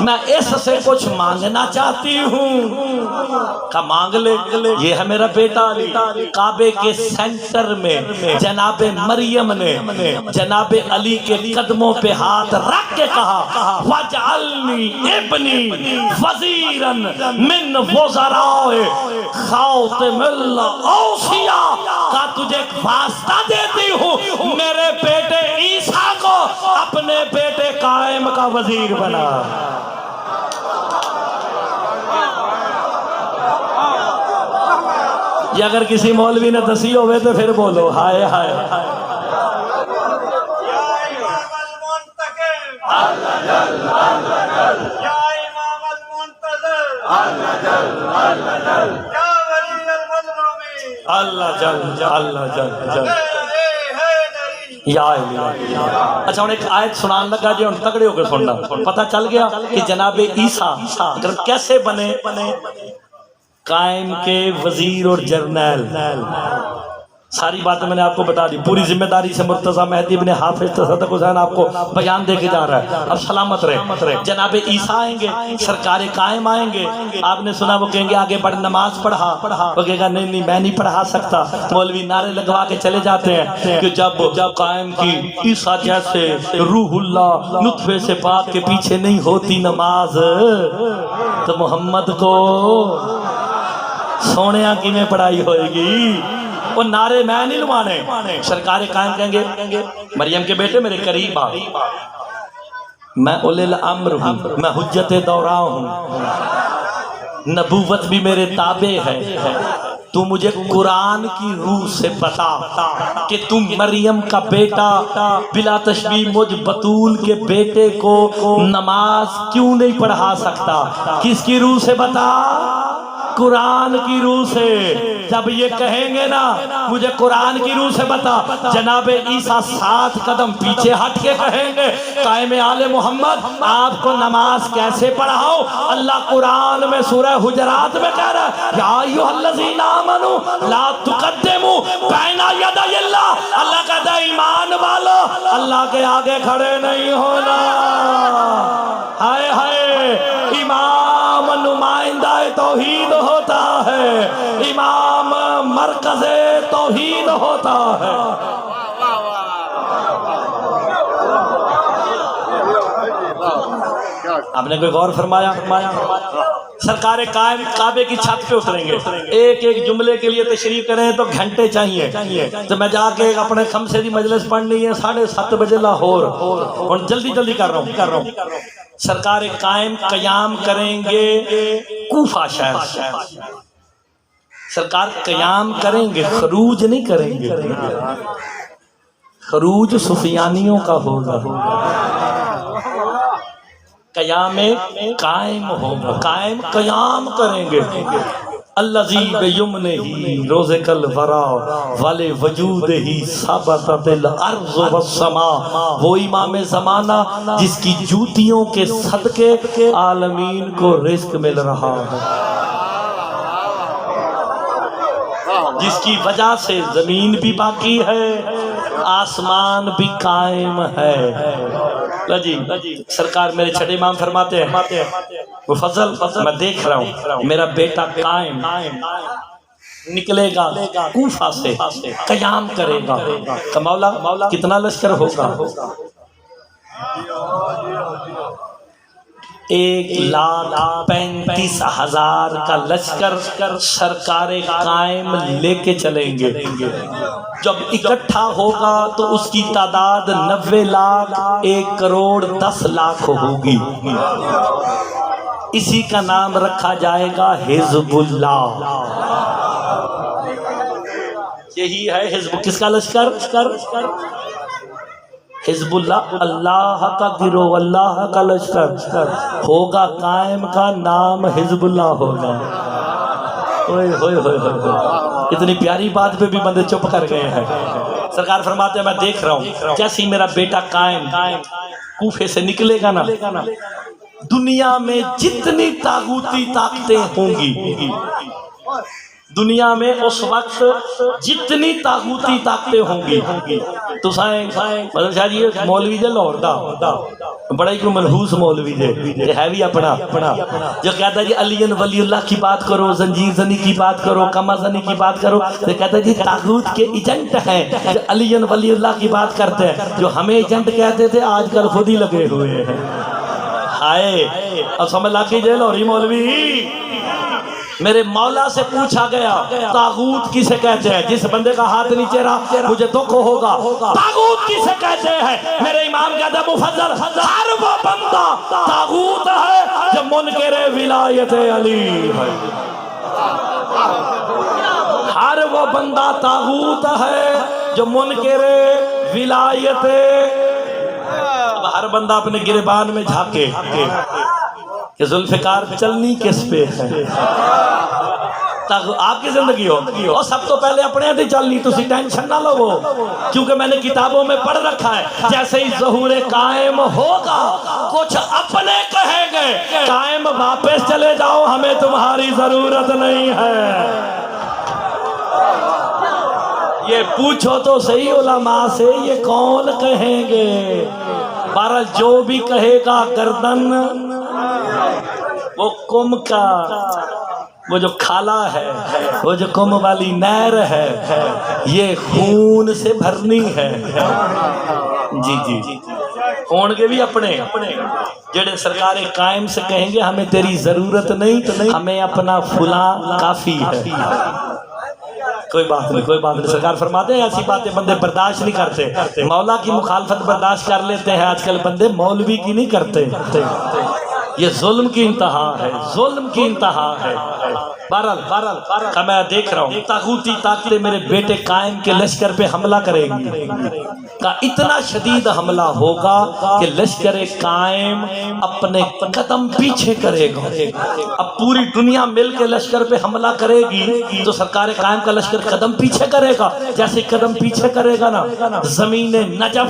میں اس سے کچھ مانگنا چاہتی ہوں. کہا مانگ لے. یہ ہے میرا بیٹا علی. کعبے کے سینٹر میں جناب مریم نے جناب علی کے قدموں پہ ہاتھ رکھ کے کہا وَاجْعَلْنِي ابْنِي وَزِيرًا مِّن وُزَرَائِ خَاتِمِ الْأَوْصِيَاء. کہا تجھے ایک واسطہ دیتی ہوں، میرے بیٹے عیسیٰ کو اپنے بیٹے قائم کا وزیر بنا. یہ اگر کسی مولوی نے دسی ہوئے تو پھر بولو ہائے ہائے. اللہ جل اللہ جل جل یا الہی. اچھا ہوں ایک آیت سنان لگا جی، ہوں تگڑے ہو کے سننا. پتہ چل گیا کہ جناب عیسیٰ کیسے بنے قائم کے وزیر اور جرنیل. ساری باتیں میں نے آپ کو بتا دی. پوری ذمہ داری سے مرتضیٰ مہدی بن حافظ تصدق حسین آپ کو بیان دے کے جا رہا ہے. اب سلامت رہے. جناب عیسیٰ آئیں گے، سرکار قائم آئیں گے. آپ نے سنا وہ کہیں گے آگے بڑھ نماز پڑھا. وہ کہے گا نہیں میں نہیں پڑھا سکتا. مولوی نعرے لگوا کے چلے جاتے ہیں کہ جب قائم کی عیسیٰ جیسے روح اللہ نطفے سے پاک کے پیچھے نہیں ہوتی نماز تو محمد کو سونیا کی میں پڑھائی ہوئے گی. وہ نعرے میں نہیں لوانے. سرکار قائم کہیں گے مریم کے بیٹے میرے قریب آ، میں اولی الامر ہوں، میں حجت دوراں ہوں، نبوت بھی میرے تابع ہے. تو مجھے قرآن کی روح سے بتا کہ تم مریم کا بیٹا بلا تشبیہ مجھ بطول کے بیٹے کو نماز کیوں نہیں پڑھا سکتا؟ کس کی روح سے بتا؟ قرآن کی روح سے. جب یہ کہیں گے نا مجھے قرآن کی روح سے بتا، جناب عیسیٰ 7 قدم پیچھے ہٹ کے کہیں گے قائم آل محمد آپ کو نماز کیسے پڑھاؤ؟ اللہ قرآن میں سورہ حجرات میں کہہ رہا ہے یا ایھا الذین آمنوا لا تقدموا بین یدی اللہ. اللہ کہتا ہے ایمان والو اللہ کے آگے کھڑے نہیں ہونا. ہائے ہائے، امام نمائندہ توحید ہوتا ہے، امام مرکز توحید ہوتا ہے. آپ نے کوئی غور فرمایا؟ سرکار قائم کعبے کی چھت پہ اتریں گے، ایک ایک جملے کے لیے تشریف کریں تو گھنٹے چاہیے. تو میں جا کے اپنے خمسے دی مجلس پڑھنی ہے 7:30 بجے لاہور، اور جلدی کر رہا ہوں. سرکار قائم قیام کریں گے کوفہ شہر سے. سرکار قیام کریں گے، خروج نہیں کریں گے. خروج سفیانیوں کا ہوگا. قیام قائم ہوگا، قائم قیام کریں گے. الذی بیمنہ روزق الورا ولوجودہ ثبتت الارض والسماء. وہ امام زمانہ جس کی جوتیوں کے صدقے عالمین کو رزق مل رہا ہے، جس کی وجہ سے زمین بھی باقی ہے، آسمان بھی قائم ہے. جی سرکار میرے چھٹے امام فرماتے ہیں وہ فضل میں دیکھ رہا ہوں میرا بیٹا قائم نکلے گا کوفہ سے، قیام کرے گا. کہ مولا کتنا لشکر ہوگا؟ 1,35,000 کا لشکر سرکار قائم لے کے چلیں گے. جب اکٹھا ہوگا تو اس کی تعداد 90 لاکھ 1,10,00,000 ہوگی. اسی کا نام رکھا جائے گا حزب اللہ. یہی ہے حزب کس کا لشکر؟ حزب اللہ، اللہ کا گروہ، اللہ کا لشکر ہوگا. قائم کا نام حزب اللہ ہوگا. اتنی پیاری بات پہ بھی بندے چپ کر گئے ہیں. سرکار فرماتے ہیں میں دیکھ رہا ہوں جیسے میرا بیٹا قائم کوفے سے نکلے گا نا، دنیا میں جتنی طاغوتی طاقتیں ہوں گی، دنیا میں اس وقت جتنی طاغوتی طاقتیں ہوں گی تو سائیں مطلب شاید یہ مولوی جے لاہور دا بڑا ہی کوئی منحوس مولوی ہے بھی اپنا جو کہتا ہے جی علی ولی اللہ کی بات کرو، زنجیر زنی کی بات کرو، کما زنی کی بات کرو، تو کہتا ہے جی طاغوت کے ایجنٹ ہیں جو علی ولی اللہ کی بات کرتے ہیں، جو ہمیں ایجنٹ کہتے تھے آج کل خود ہی لگے ہوئے ہیں۔ ہائے اور سمجھ لا کیجئے لوری مولوی، میرے مولا سے پوچھا گیا طاغوت کسے کہتے ہیں؟ جس بندے کا ہاتھ نیچے رہا مجھے دکھ ہوگا۔ طاغوت کسے کہتے ہیں؟ میرے امام کہتا ہے مفضل ہر وہ بندہ طاغوت ہے جو منکر ولایت علی ہے، ہر وہ بندہ طاغوت ہے جو منکر ولایت۔ اب ہر بندہ اپنے گریبان میں جھانکے کہ ذوالفقار چلنی کس پہ ہے، آپ کی زندگی ہو اور سب تو پہلے اپنے ہاتھ چلنی، تسی ٹینشن نہ لو، کیونکہ میں نے کتابوں میں پڑھ رکھا ہے جیسے ہی ظہور قائم ہوگا کچھ اپنے کہیں گے قائم واپس چلے جاؤ ہمیں تمہاری ضرورت نہیں ہے۔ یہ پوچھو تو صحیح علماء سے یہ کون کہیں گے؟ بہرحال جو بھی کہے گا گردن وہ کم کا، وہ جو کھالا ہے، وہ جو کم والی نہر ہے یہ خون سے بھرنی ہے۔ جی جی خون کے بھی اپنے جڑے سرکار قائم سے کہیں گے ہمیں تیری ضرورت نہیں، ہمیں اپنا فلاں کافی ہے۔ کوئی بات نہیں، کوئی بات نہیں، سرکار فرماتے ہیں ایسی باتیں بندے برداشت نہیں کرتے، مولا کی مخالفت برداشت کر لیتے ہیں آج کل بندے، مولوی کی نہیں کرتے۔ یہ ظلم کی انتہا ہے، ظلم کی انتہا ہے۔ بہرحال میں دیکھ رہا ہوں طاغوتی طاقتیں میرے بیٹے قائم کے لشکر پہ حملہ کریں گی، کا اتنا شدید حملہ ہوگا کہ لشکر قائم اپنے قدم پیچھے کرے گا۔ اب پوری دنیا مل کے لشکر پہ حملہ کرے گی تو سرکار قائم کا لشکر قدم پیچھے کرے گا، جیسے قدم پیچھے کرے گا نا زمین نجف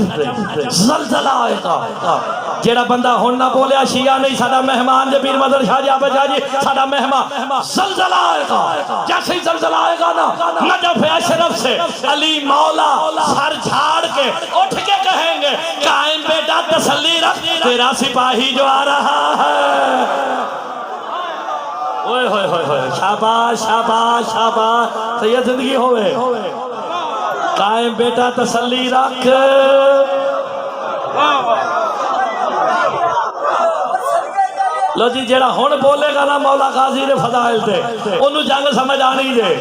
زلزلہ آئے گا۔ جیڑا بندہ ہون نہ بولیا شیعہ نہیں، ساڈا مہمان جے پیر مدر شاہ جی آپ جا جی ساڈا مہمان، زلزلہ آئے گا، جیسے ہی زلزلہ آئے گا نا نجف اشرف سے علی مولا سر جھاڑ کے اٹھ کے کہیں گے قائم بیٹا تسلی رکھ تیرا سپاہی جو آ رہا ہے۔ اوئے ہوئے ہوئے ہوئے، شاباش شاباش شاباش، تو یہ زندگی ہوئے قائم بیٹا تسلی رکھ۔ لو جی جیڑا ہون بولے گا نا مولا غازی دے فضائل تے انہوں جنگ سمجھ آنی دے،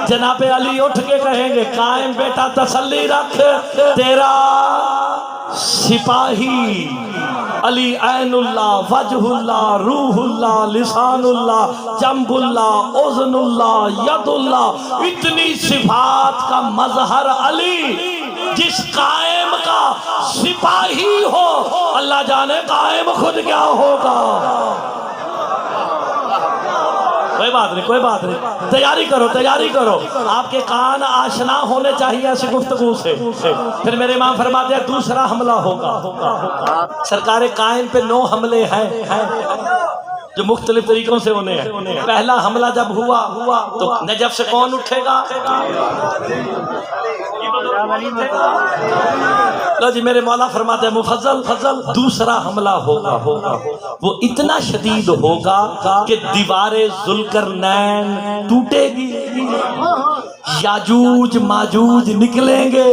جناب علی اٹھ کے کہیں گے قائم بیٹا تسلی رکھ تیرا سپاہی علی عین اللہ وجہ اللہ روح اللہ لسان اللہ جنب اللہ اذن اللہ ید اللہ، اتنی صفات کا مظہر علی، جس قائم کا سپاہی ہو اللہ جانے قائم خود کیا ہوگا۔ کوئی بات نہیں، کوئی بات نہیں، تیاری کرو تیاری کرو، آپ کے کان آشنا ہونے چاہیے ایسی گفتگو سے۔ پھر میرے امام فرماتے ہیں دوسرا حملہ ہوگا، سرکار قائم پہ 9 حملے ہیں جو مختلف طریقوں سے ہونے ہیں۔ پہلا حملہ جب ہوا تو نجف سے کون اٹھے گا؟ لو جی میرے مولا فرماتے ہیں مفضل دوسرا حملہ ہوگا، وہ اتنا شدید ہوگا کہ دیوار ذوالقرنین ٹوٹے گی، یاجوج ماجوج نکلیں گے۔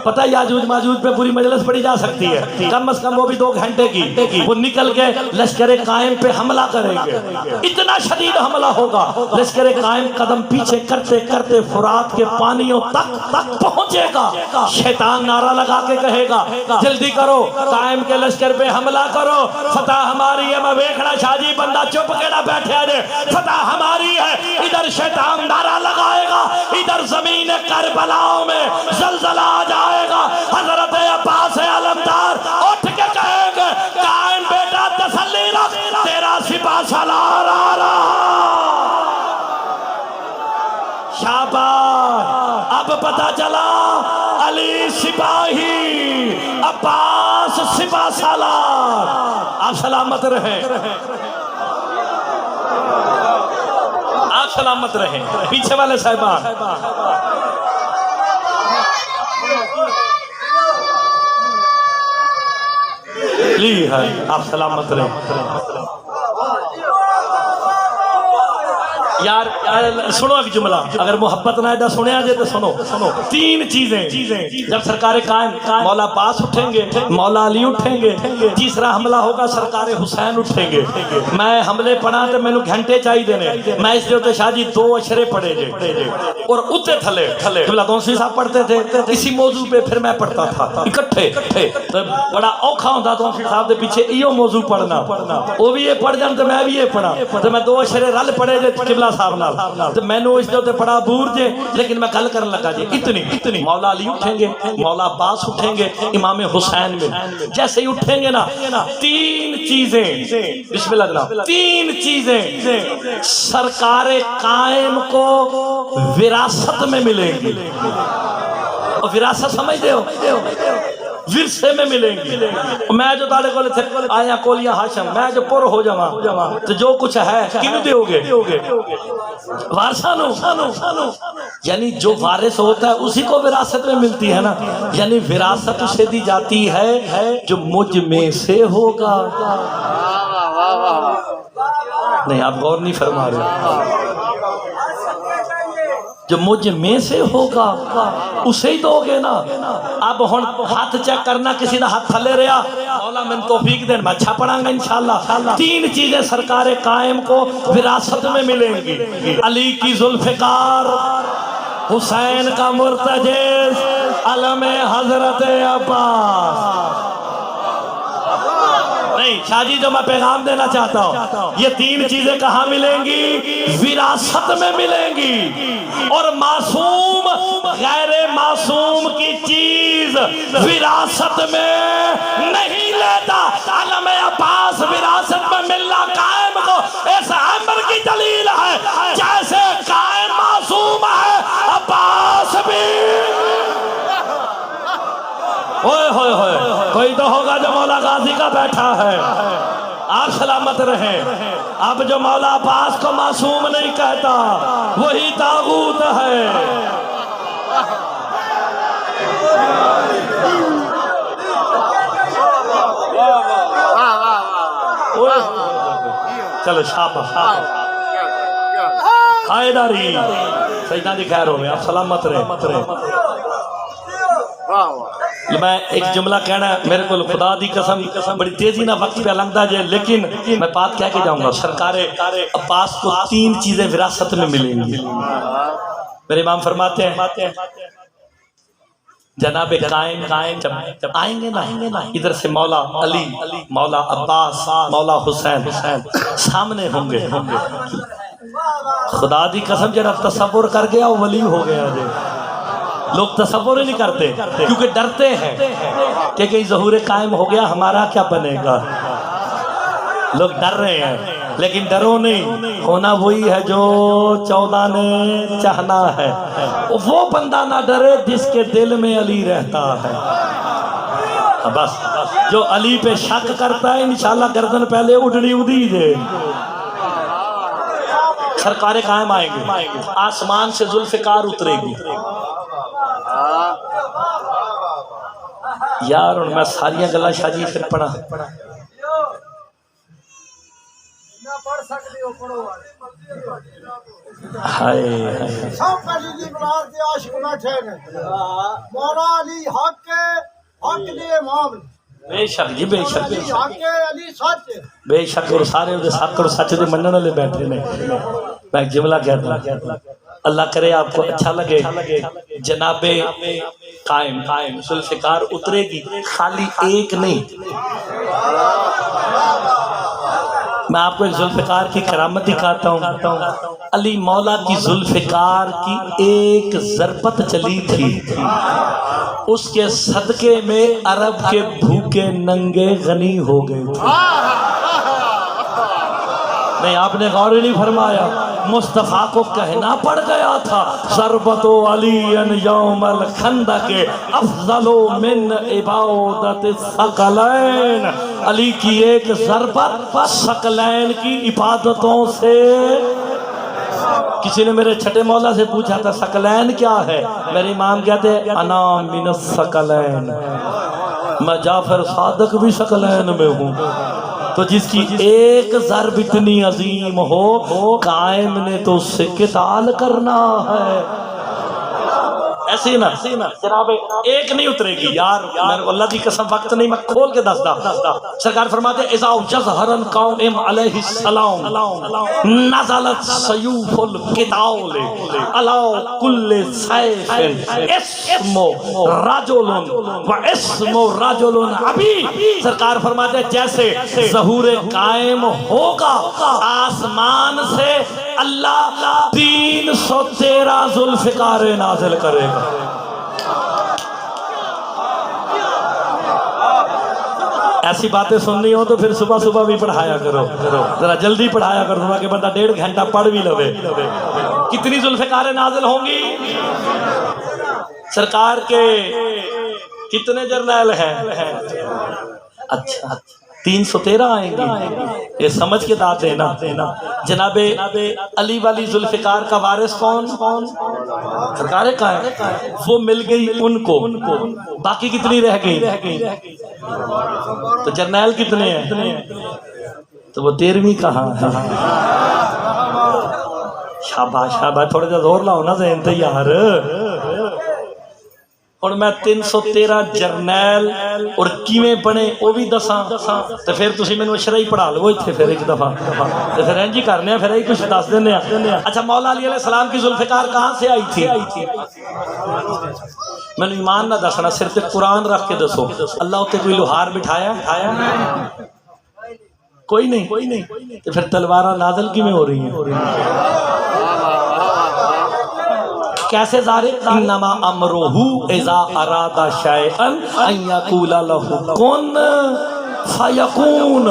پتہ یاجوج ماجوج پہ پوری مجلس پڑھی جا سکتی ہے، کم از کم وہ بھی 2 گھنٹے کی، وہ نکل کے لشکر قائم پہ حملہ کریں گے۔ اتنا شدید حملہ ہوگا لشکر قائم قدم پیچھے کرتے کرتے فرات کے پانیوں تک پہنچے گا۔ شیطان نعرہ لگا کے کہے گا جلدی کرو قائم کے لشکر پہ حملہ کرو، فتح ہماری ہے۔ میں ویکھنا شاہ جی بندہ چپ کے نہ بیٹھے آجے، فتح ہماری ہے۔ ادھر شیطان نعرہ لگائے گا، ادھر زمین کربلا میں زلزلہ آ جائے گا۔ حضرت عباس علمدار اٹھ کے کہیں گے قائم بیٹا تسلی رکھ تیرا سپاہ سالار آ رہا۔ شاباش، اب پتہ چلا علی سپاہی، عباس سپاہ سالار۔ آپ سلامت رہیں، آپ سلامت رہیں۔ پیچھے والے صاحبان لی ہے. آپ سلامت رہیں. یار سنو ایک جملہ, اگر محبت نہ ایڈا سنیا جائے تو سنو. تین چیزیں جب سرکار قائم, مولا عباس اٹھیں گے, مولا علی اٹھیں گے, تیسرا حملہ ہوگا سرکار حسین اٹھیں گے. میں حملے پڑھا تو میں گھنٹے چاہیے دینے, میں اس لیے شاہ جی 2 اشرے پڑھے جے اور اتنے تھلے جملہ دونسی صاحب پڑھتے تھے اسی موضوع پہ, پھر میں پڑھتا تھا اکٹھے. تو بڑا اوکھا ہوتا دونسی صاحب دے پیچھے ایو موضوع پڑھنا, وہ بھی یہ پڑھ جان تو میں بھی یہ پڑھا. تو میں 2 اشرے رل پڑھے جے قبلہ صاحب نال, تو میں نے اس دے پڑھا بور جے, لیکن میں گل کرن لگا جی اتنی. مولا علی اٹھیں گے, مولا عباس اٹھیں گے, امام حسین میں جیسے ہی اٹھیں گے نا, 3 چیزیں, بسم اللہ جناب, 3 چیزیں سرکار قائم کو وراثت میں ملیں گی. اور وراثت سمجھتے ہو, ورثے میں ملیں گی. میں جو تاڑے کو تھے آیا کولیاں ہاشم, میں جو پر ہو جاواں تو جو کچھ ہے کیوں دے ہوگے وارثانو. یعنی جو وارث ہوتا ہے اسی کو وراثت میں ملتی ہے نا. یعنی وراثت اسے دی جاتی ہے جو مجھ میں سے ہوگا. نہیں آپ غور نہیں فرما رہے. جو مجھ میں سے ہوگا اسے ہی دو گے نا. اب ہن ہاتھ چیک کرنا, کسی دا ہاتھ تھلے رہا, مولا من توفیق دین میں اچھا پڑھاں گا انشاءاللہ. 3 چیزیں سرکار قائم کو وراثت میں ملیں گی. علی کی ذوالفقار, حسین کا مرتجز, علم حضرت عباس. نہیں شاہ جی, جو میں پیغام دینا چاہتا ہوں, یہ 3 چیزیں کہاں ملیں گی؟ وراثت میں ملیں گی. اور معصوم غیر معصوم کی چیز وراثت میں نہیں لیتا. علم عباس وراثت میں ملنا قائم کو اس امر کی دلیل ہے. جیسے قائم معصوم ہے, عباس بھی. ہوئے ہوئے ہوئے, کوئی تو ہوگا جو مولا غازی کا بیٹھا ہے. آپ سلامت رہیں. اب جو مولا عباس کو معصوم نہیں کہتا وہی طاغوت ہے. چلو شاپا حیدری سیدنا دی خیر ہو گئے. آپ سلامت رہیں. میں ایک جملہ کہنا ہے, میرے کو خدا دی قسم بڑی تیزی نہ وقت پہ لنگتا جائے, لیکن میں بات کہہ کے جاؤں گا. سرکار عباس کو 3 چیزیں وراثت میں ملیں گی. میرے امام فرماتے ہیں جناب قائم جب آئیں گے نا, ادھر سے مولا علی, مولا عباس, مولا حسین سامنے ہوں گے. خدا دی قسم جڑا تصور کر گیا وہ ولی ہو گیا. لوگ تصور ہی نہیں کرتے کیونکہ ڈرتے ہیں کہ کہیں ظہور قائم ہو گیا ہمارا کیا بنے گا. لوگ ڈر رہے ہیں, لیکن ڈرو نہیں, ہونا وہی ہے جو 14 نے چاہنا ہے. وہ بندہ نہ ڈرے جس کے دل میں علی رہتا ہے. بس جو علی پہ شک کرتا ہے انشاءاللہ گردن پہلے اڑنی ادھی دے. سرکار قائم آئیں گے, آسمان سے ذوالفقار اترے گی. یار میں ساریاں گلا شاہ جی پھر پڑھا. بے شک جی, بے شک بے شک. اور سارے ساتھ اور سچ دے منن والے بیٹھے نے. میں ایک جملہ کہتا ہوں, اللہ کرے آپ کو اچھا لگے. جناب قائم ذوالفقار اترے گی, خالی ایک نہیں. میں آپ کو ایک ذوالفقار کی کرامت دکھاتا ہوں. علی مولا کی ذوالفقار کی ایک ضربت چلی تھی, اس کے صدقے میں عرب کے بھوکے ننگے غنی ہو گئے تھے. نہیں آپ نے غور نہیں فرمایا. مصطفیٰ کو کہنا پڑ گیا تھا ضربت علی یوم الخندق افضل من عبادت الثقلین. علی کی ایک ضربت ثقلین کی عبادتوں سے. کسی نے میرے چھٹے مولا سے پوچھا تھا ثقلین کیا ہے, میرے امام کہتے انا من الثقلین, میں جعفر صادق بھی ثقلین میں ہوں. تو جس کی ایک ضرب اتنی عظیم ہو قائم نے تو اس سے قتال کرنا ہے. ایسے ہی نا جناب ایک نہیں اترے گی یار. میرے کو اللہ کی قسم وقت نہیں، میں کھول کے دس دا. سرکار فرماتے ہیں اذا جزہر القوم علیہ السلام نزلت سیوف القتال علی کل سیف اسم رجل و اسم رجل ابی. سرکار فرماتے ہیں جیسے ظہور قائم ہوگا آسمان سے اللہ 313 ذوالفقار نازل کرے گا. ایسی باتیں سننی ہو تو پھر صبح صبح بھی پڑھایا کرو، ذرا جلدی پڑھایا کرو کہ بندہ 1.5 گھنٹہ پڑھ بھی لوے. کتنی ذوالفقار نازل ہوں گی؟ سرکار کے کتنے جرنیل ہیں؟ اچھا 313 آئیں گے. یہ سمجھ کے داتے نا. جناب علی والی ذوالفقار کا وارث کون؟ سرکار کا ہے. وہ مل گئی ان کو. باقی کتنی رہ گئی؟ تو جرنیل کتنے ہیں؟ تو وہ 13ویں کہاں ہے؟ شاباش شاباش، تھوڑا جا زور لاؤ نا ذہن تے یار. اور میں 313 جرنیل اور کیویں بنے وہ بھی دساں تو پھر تسی مینوں شرعی پڑھا لو اتنے پھر ایک دفعہ تو پھر انج ہی کرنے ہیں، پھر یہی کچھ دس دینے ہیں. اچھا مولا علی علیہ السلام کی ذوالفقار کہاں سے آئی تھی؟ میں نے ایمان نہ دسنا، صرف تے قرآن رکھ کے دسو. اللہ اتنے کوئی لوہار بٹھایا؟ کوئی نہیں. تو پھر تلواریں نازل کیویں ہو رہی ہیں؟ کیسے ظاہر؟ انما امرہ اذا اراد شیئا ان یقول لہ کن فیکون.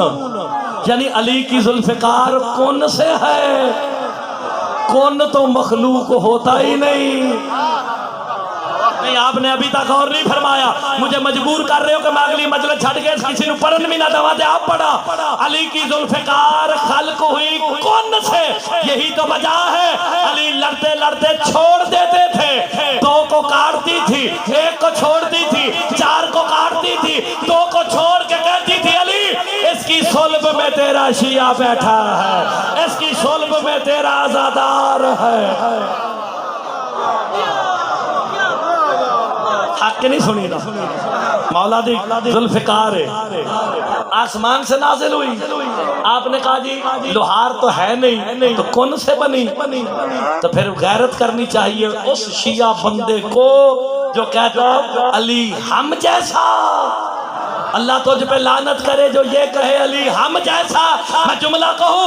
یعنی علی کی ذوالفقار کن سے ہے. کن تو مخلوق ہوتا ہی نہیں. آپ نے ابھی تک اور نہیں فرمایا. مجھے مجبور کر رہے ہو کہ میں اگلی مجلس چھڑ کے کسی نے پڑھن بھی نہ دوا دے. آپ پڑھا علی کی ذوالفقار خلق ہوئی کون سے. یہی تو وجہ ہے علی لڑتے لڑتے چھوڑ دیتے تھے. 2 کو کاٹتی تھی، 1 کو چھوڑتی تھی، 4 کو کاٹتی تھی، 2 کو چھوڑ کے کہتی تھی علی اس کی صلب میں تیرا شیعہ بیٹھا ہے، اس کی صلب میں تیرا عزادار ہے. حق نہیں سنی نا. مولا دی ذوالفقار آسمان سے نازل ہوئی. آپ نے کہا جی لوہار تو ہے نہیں تو کون سے بنی؟ تو پھر غیرت کرنی چاہیے اس شیعہ بندے کو جو کہتا علی ہم جیسا. اللہ تجھ پہ لعنت کرے جو یہ کہے علی ہم جیسا. میں جملہ کہوں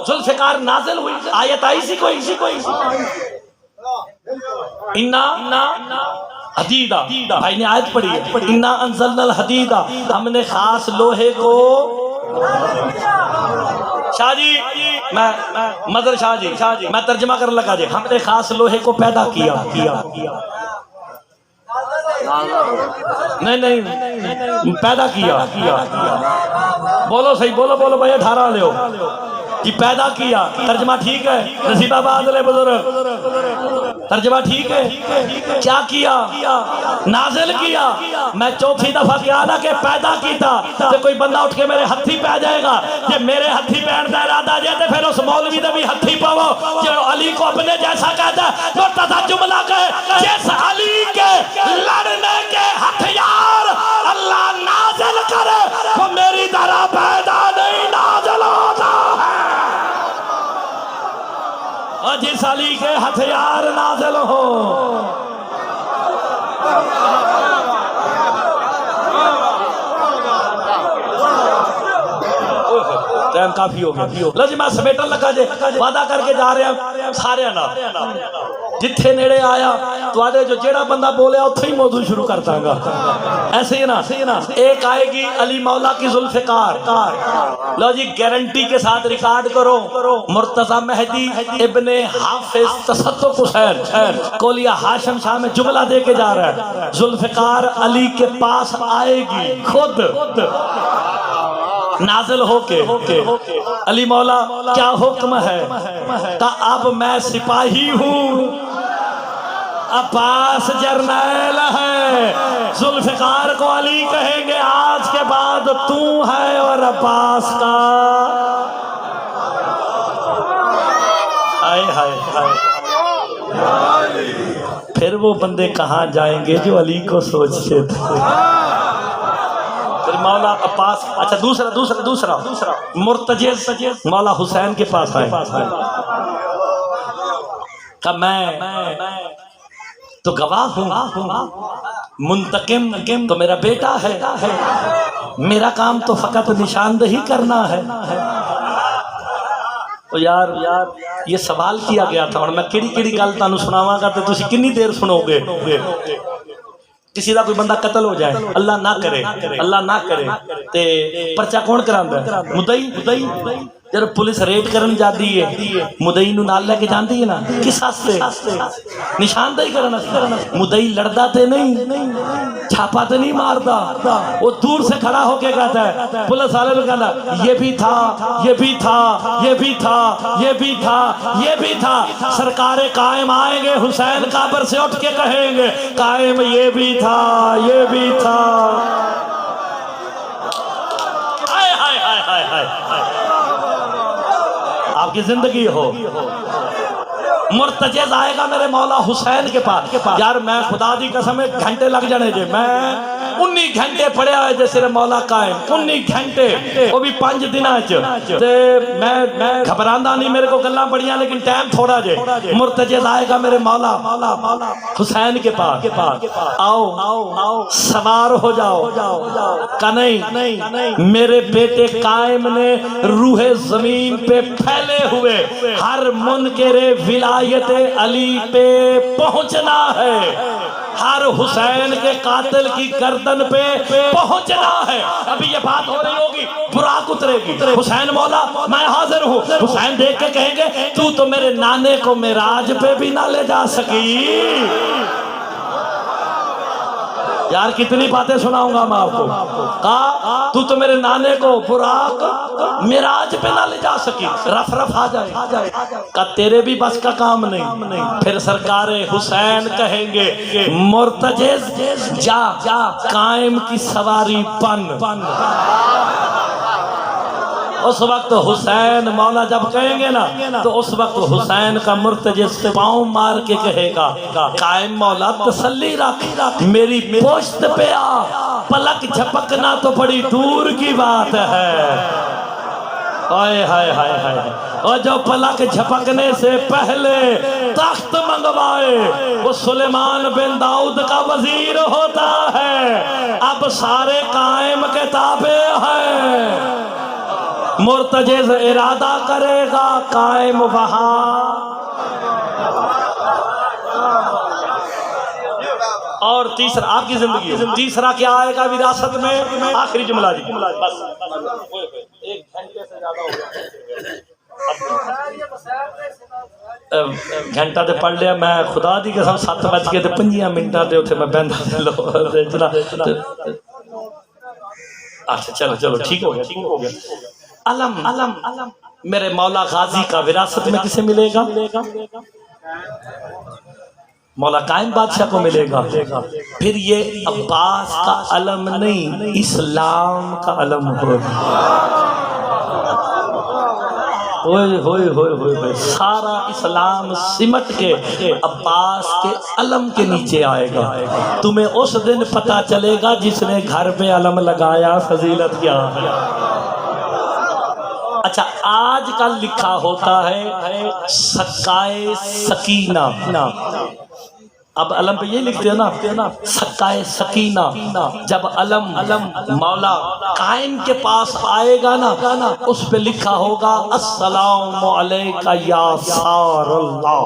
ذوالفقار نازل ہوئی. آیت آئی سی کوئی انا حدیدہ. بھائی نے آیت پڑھی ہے انا انزلنا الحدیدہ. ہم نے خاص لوہے کو. شاہ جی میں مدر شاہ جی میں ترجمہ کرنے لگا جی. ہم نے خاص لوہے کو پیدا کیا. نہیں پیدا کیا. بولو صحیح بولو بھائی 18 لے ہو کہ پیدا کیا. ترجمہ ٹھیک ہے نصیب آباد لے بزرگ؟ ترجمہ ٹھیک ہے؟ کیا نازل کیا. میں 4تھی دفعہ کیا نا کہ پیدا کیتا. تو کوئی بندہ اٹھ کے میرے ہتھی پہ جائے گا کہ میرے ہتھی پہن دا ارادہ جاتے پھر اس مولوی نے بھی ہتھی پاو جو علی کو اپنے جیسا کہتا ہے. مرتضی جملہ کہے جس علی کے لڑنے کے ہتھیار اللہ نازل کرے وہ میری طرح پیدا نہیں نازل ہوتا ہے. اور جس علی کے ہتھیار نازل ہو ٹائم کافی ہو گیا. لو جی میں سمیٹن لگا جے. وعدہ کر کے جا رہے ہیں سارے نا جتھے نیڑے آیا تو آدھے جو جیڑا بندہ بولے اتھے ہی موضوع شروع کرتا گا. ایسے ہی نا ایک آئے گی علی مولا کی ذوالفقار. لو جی گارنٹی کے ساتھ ریکارڈ کرو. مرتضی مہدی ابن حافظ تصدق حسین کولیہ ہاشم شاہ میں جملہ دے کے جا رہا ہے. ذوالفقار علی کے پاس آئے گی خود نازل ہو کے. علی مولا کیا حکم ہے؟ کہ اب میں سپاہی ہوں، عباس جرنیل ہے. ہے ذوالفقار کو علی کہیں گے آج کے بعد تو ہے اور عباس کا ہائے ہائے ہائے پھر وہ بندے کہاں جائیں گے جو علی کو سوچتے تھے پھر مولا عباس اچھا دوسرا مرتجز مولا حسین کے پاس آئے کہ میں تو گواہ ہوں منتقم تو میرا بیٹا ہے میرا کام تو فقط نشاندہی کرنا ہے تو یار یہ سوال کیا گیا تھا اور میں کیڑی گل تانوں سناواں گا تے تسی کنی دیر سنو گے کسی دا کوئی بندہ قتل ہو جائے اللہ نہ کرے تے پرچہ کون کراندا ہے مدعی جب پولیس ریڈ کرن جاتی ہے مدعی نو نال لے کے جاندی ہے نا کس واسطے نشاندہی کرنا مدعی لڑدا تے نہیں چھاپا تے نہیں ماردا وہ دور سے کھڑا ہو کے کہتا ہے پولیس والے کو کہتا یہ بھی تھا سرکار قائم آئیں گے حسین قبر سے اٹھ کے کہیں گے قائم یہ بھی تھا آپ کی زندگی ہو مرتجز آئے گا میرے مولا حسین کے پاس یار میں خدا دی قسم گھنٹے لگ جانے جے میں 19 گھنٹے پڑے آئے جے سر مولا قائم 19 گھنٹے وہ بھی 5 دن میں گھبراندا نہیں میرے کو گلاں بڑیاں لیکن ٹائم تھوڑا جے مرتجز آئے گا میرے مولا حسین کے پاس آؤ سوار ہو جاؤ کہ نہیں میرے بیٹے قائم نے روح زمین پہ پھیلے ہوئے ہر منکر ولایت علی پہ پہنچنا ہے ہر حسین کے قاتل کی گردن پہ پہنچنا ہے ابھی یہ بات ہو رہی ہوگی براق اترے گی حسین مولا میں حاضر ہوں حسین دیکھ کے کہیں گے تو میرے نانے کو معراج پہ بھی نہ لے جا سکی یار کتنی باتیں سناؤں گا میں آپ کو کہا تو میرے نانے کو براق معراج پہ نہ لے جا سکی رف آ جائے کہا تیرے بھی بس کا کام نہیں پھر سرکار حسین کہیں گے مرتجز جا قائم کی سواری بن اس وقت حسین مولا جب کہیں گے نا تو اس وقت حسین کا مرتجز پاؤں مار کے کہے گا قائم مولا تسلی رکھ میری پشت پہ آ پلک جھپکنا تو بڑی دور کی بات ہے اور جو پلک جھپکنے سے پہلے تخت منگوائے وہ سلیمان بن داؤد کا وزیر ہوتا ہے اب سارے قائم کے تابع ہیں مرتجز ارادہ کرے گا قائم وہاں اور تیسرا آپ کی زندگی تیسرا کیا آئے گا وراثت میں آخری جملہ جی بس 1 گھنٹے سے زیادہ ہو گیا گھنٹہ تے پڑھ لیا میں خدا دی قسم 7:05 تے میں بہندا اچھا چلو ٹھیک ہو گیا علم میرے مولا غازی کا وراثت میں کسے ملے گا مولا قائم بادشاہ کو ملے گا پھر یہ عباس کا علم نہیں اسلام کا علم ہوئے سارا اسلام سمٹ کے عباس کے علم کے نیچے آئے گا تمہیں اس دن پتا چلے گا جس نے گھر پہ علم لگایا فضیلت کیا ہے اچھا آج کل لکھا ہوتا ہے سکائے سکینہ اب علم پہ یہ لکھتے ہیں نا سکائے سکینہ جب علم مولا قائم کے پاس آئے گا نا اس پہ لکھا ہوگا السلام علیکہ یا سار اللہ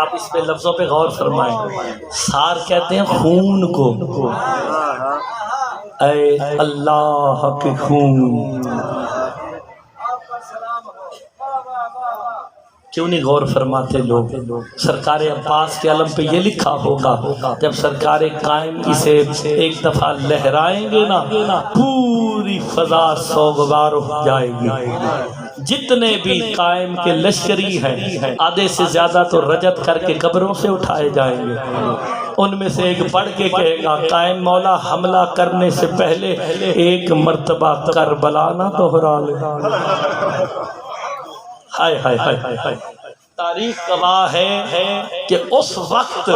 آپ اس پہ لفظوں پہ غور فرمائیں سار کہتے ہیں خون کو اے اللہ کے خون کیوں نہیں غور فرماتے لوگ سرکار عباس کے علم پہ یہ لکھا ہوگا جب سرکار قائم اسے ایک دفعہ لہرائیں گے نا پوری فضا سوگوار ہو جائے گی جتنے بھی قائم کے لشکری ہیں آدھے سے زیادہ تو رجت کر کے قبروں سے اٹھائے جائیں گے. ان میں سے ایک بڑھ کے کہے گا قائم مولا حملہ کرنے سے پہلے ایک مرتبہ کربلا نہ دوہرا لے. ہائے ہائے ہائے ہائے. تاریخ گواہ ہے کہ اس وقت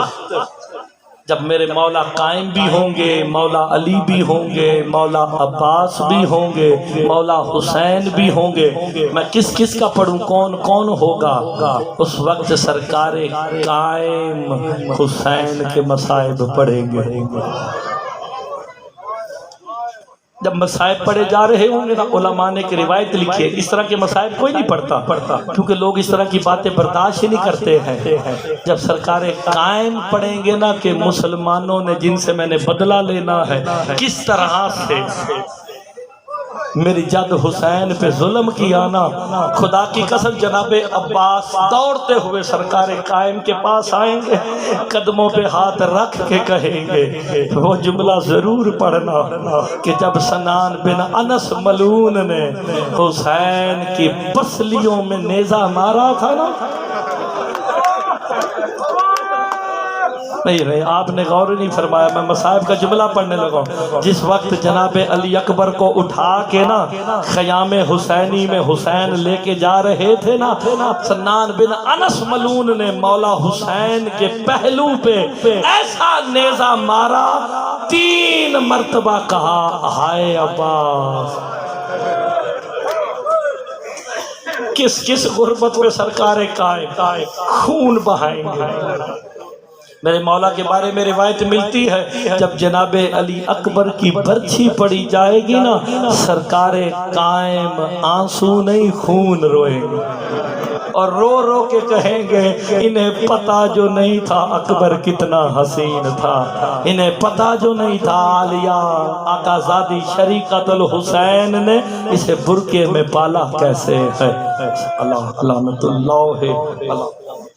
جب میرے مولا قائم بھی ہوں گے، مولا علی بھی ہوں گے، مولا عباس بھی ہوں گے، مولا حسین بھی ہوں گے، میں کس کس کا پڑھوں، کون کون ہوگا؟ اس وقت سرکار قائم حسین کے مصائب پڑھیں گے. جب مصائب پڑھے جا رہے ہوں گے نا، علماء نے ایک روایت لکھی ہے، اس طرح کے مصائب کوئی نہیں پڑھتا کیونکہ لوگ اس طرح کی باتیں برداشت ہی نہیں کرتے ہیں. جب سرکار قائم پڑھیں گے نا کہ مسلمانوں نے جن سے میں نے بدلہ لینا ہے، کس طرح سے میری جد حسین پہ ظلم کیا نا، خدا کی قسم جناب عباس دوڑتے ہوئے سرکار قائم کے پاس آئیں گے، قدموں پہ ہاتھ رکھ کے کہیں گے وہ جملہ ضرور پڑھنا کہ جب سنان بن انس ملعون نے حسین کی پسلیوں میں نیزہ مارا تھا نا. نہیں آپ نے غور نہیں فرمایا، میں مصائب کا جملہ پڑھنے لگا. جس وقت جناب علی اکبر کو اٹھا کے نا خیام حسینی میں حسین لے کے جا رہے تھے نا، سنان بن انس ملعون نے مولا حسین کے پہلو پہ ایسا نیزہ مارا، 3 مرتبہ کہا ہائے عباس. کس کس غربت میں سرکار قائم خون بہائیں گے. میرے مولا کے بارے میں روایت ملتی ہے جب جناب علی اکبر کی برچھی پڑی جائے گی نا، سرکار قائم آنسو نہیں خون روئیں گے اور رو رو کے کہیں گے انہیں پتہ جو نہیں تھا اکبر کتنا حسین تھا، انہیں پتہ جو نہیں تھا عالیہ آقا زادی شریکت الحسین نے اسے برقعے میں پالا کیسے ہے. اللہ علامت اللہ ہے. اللہ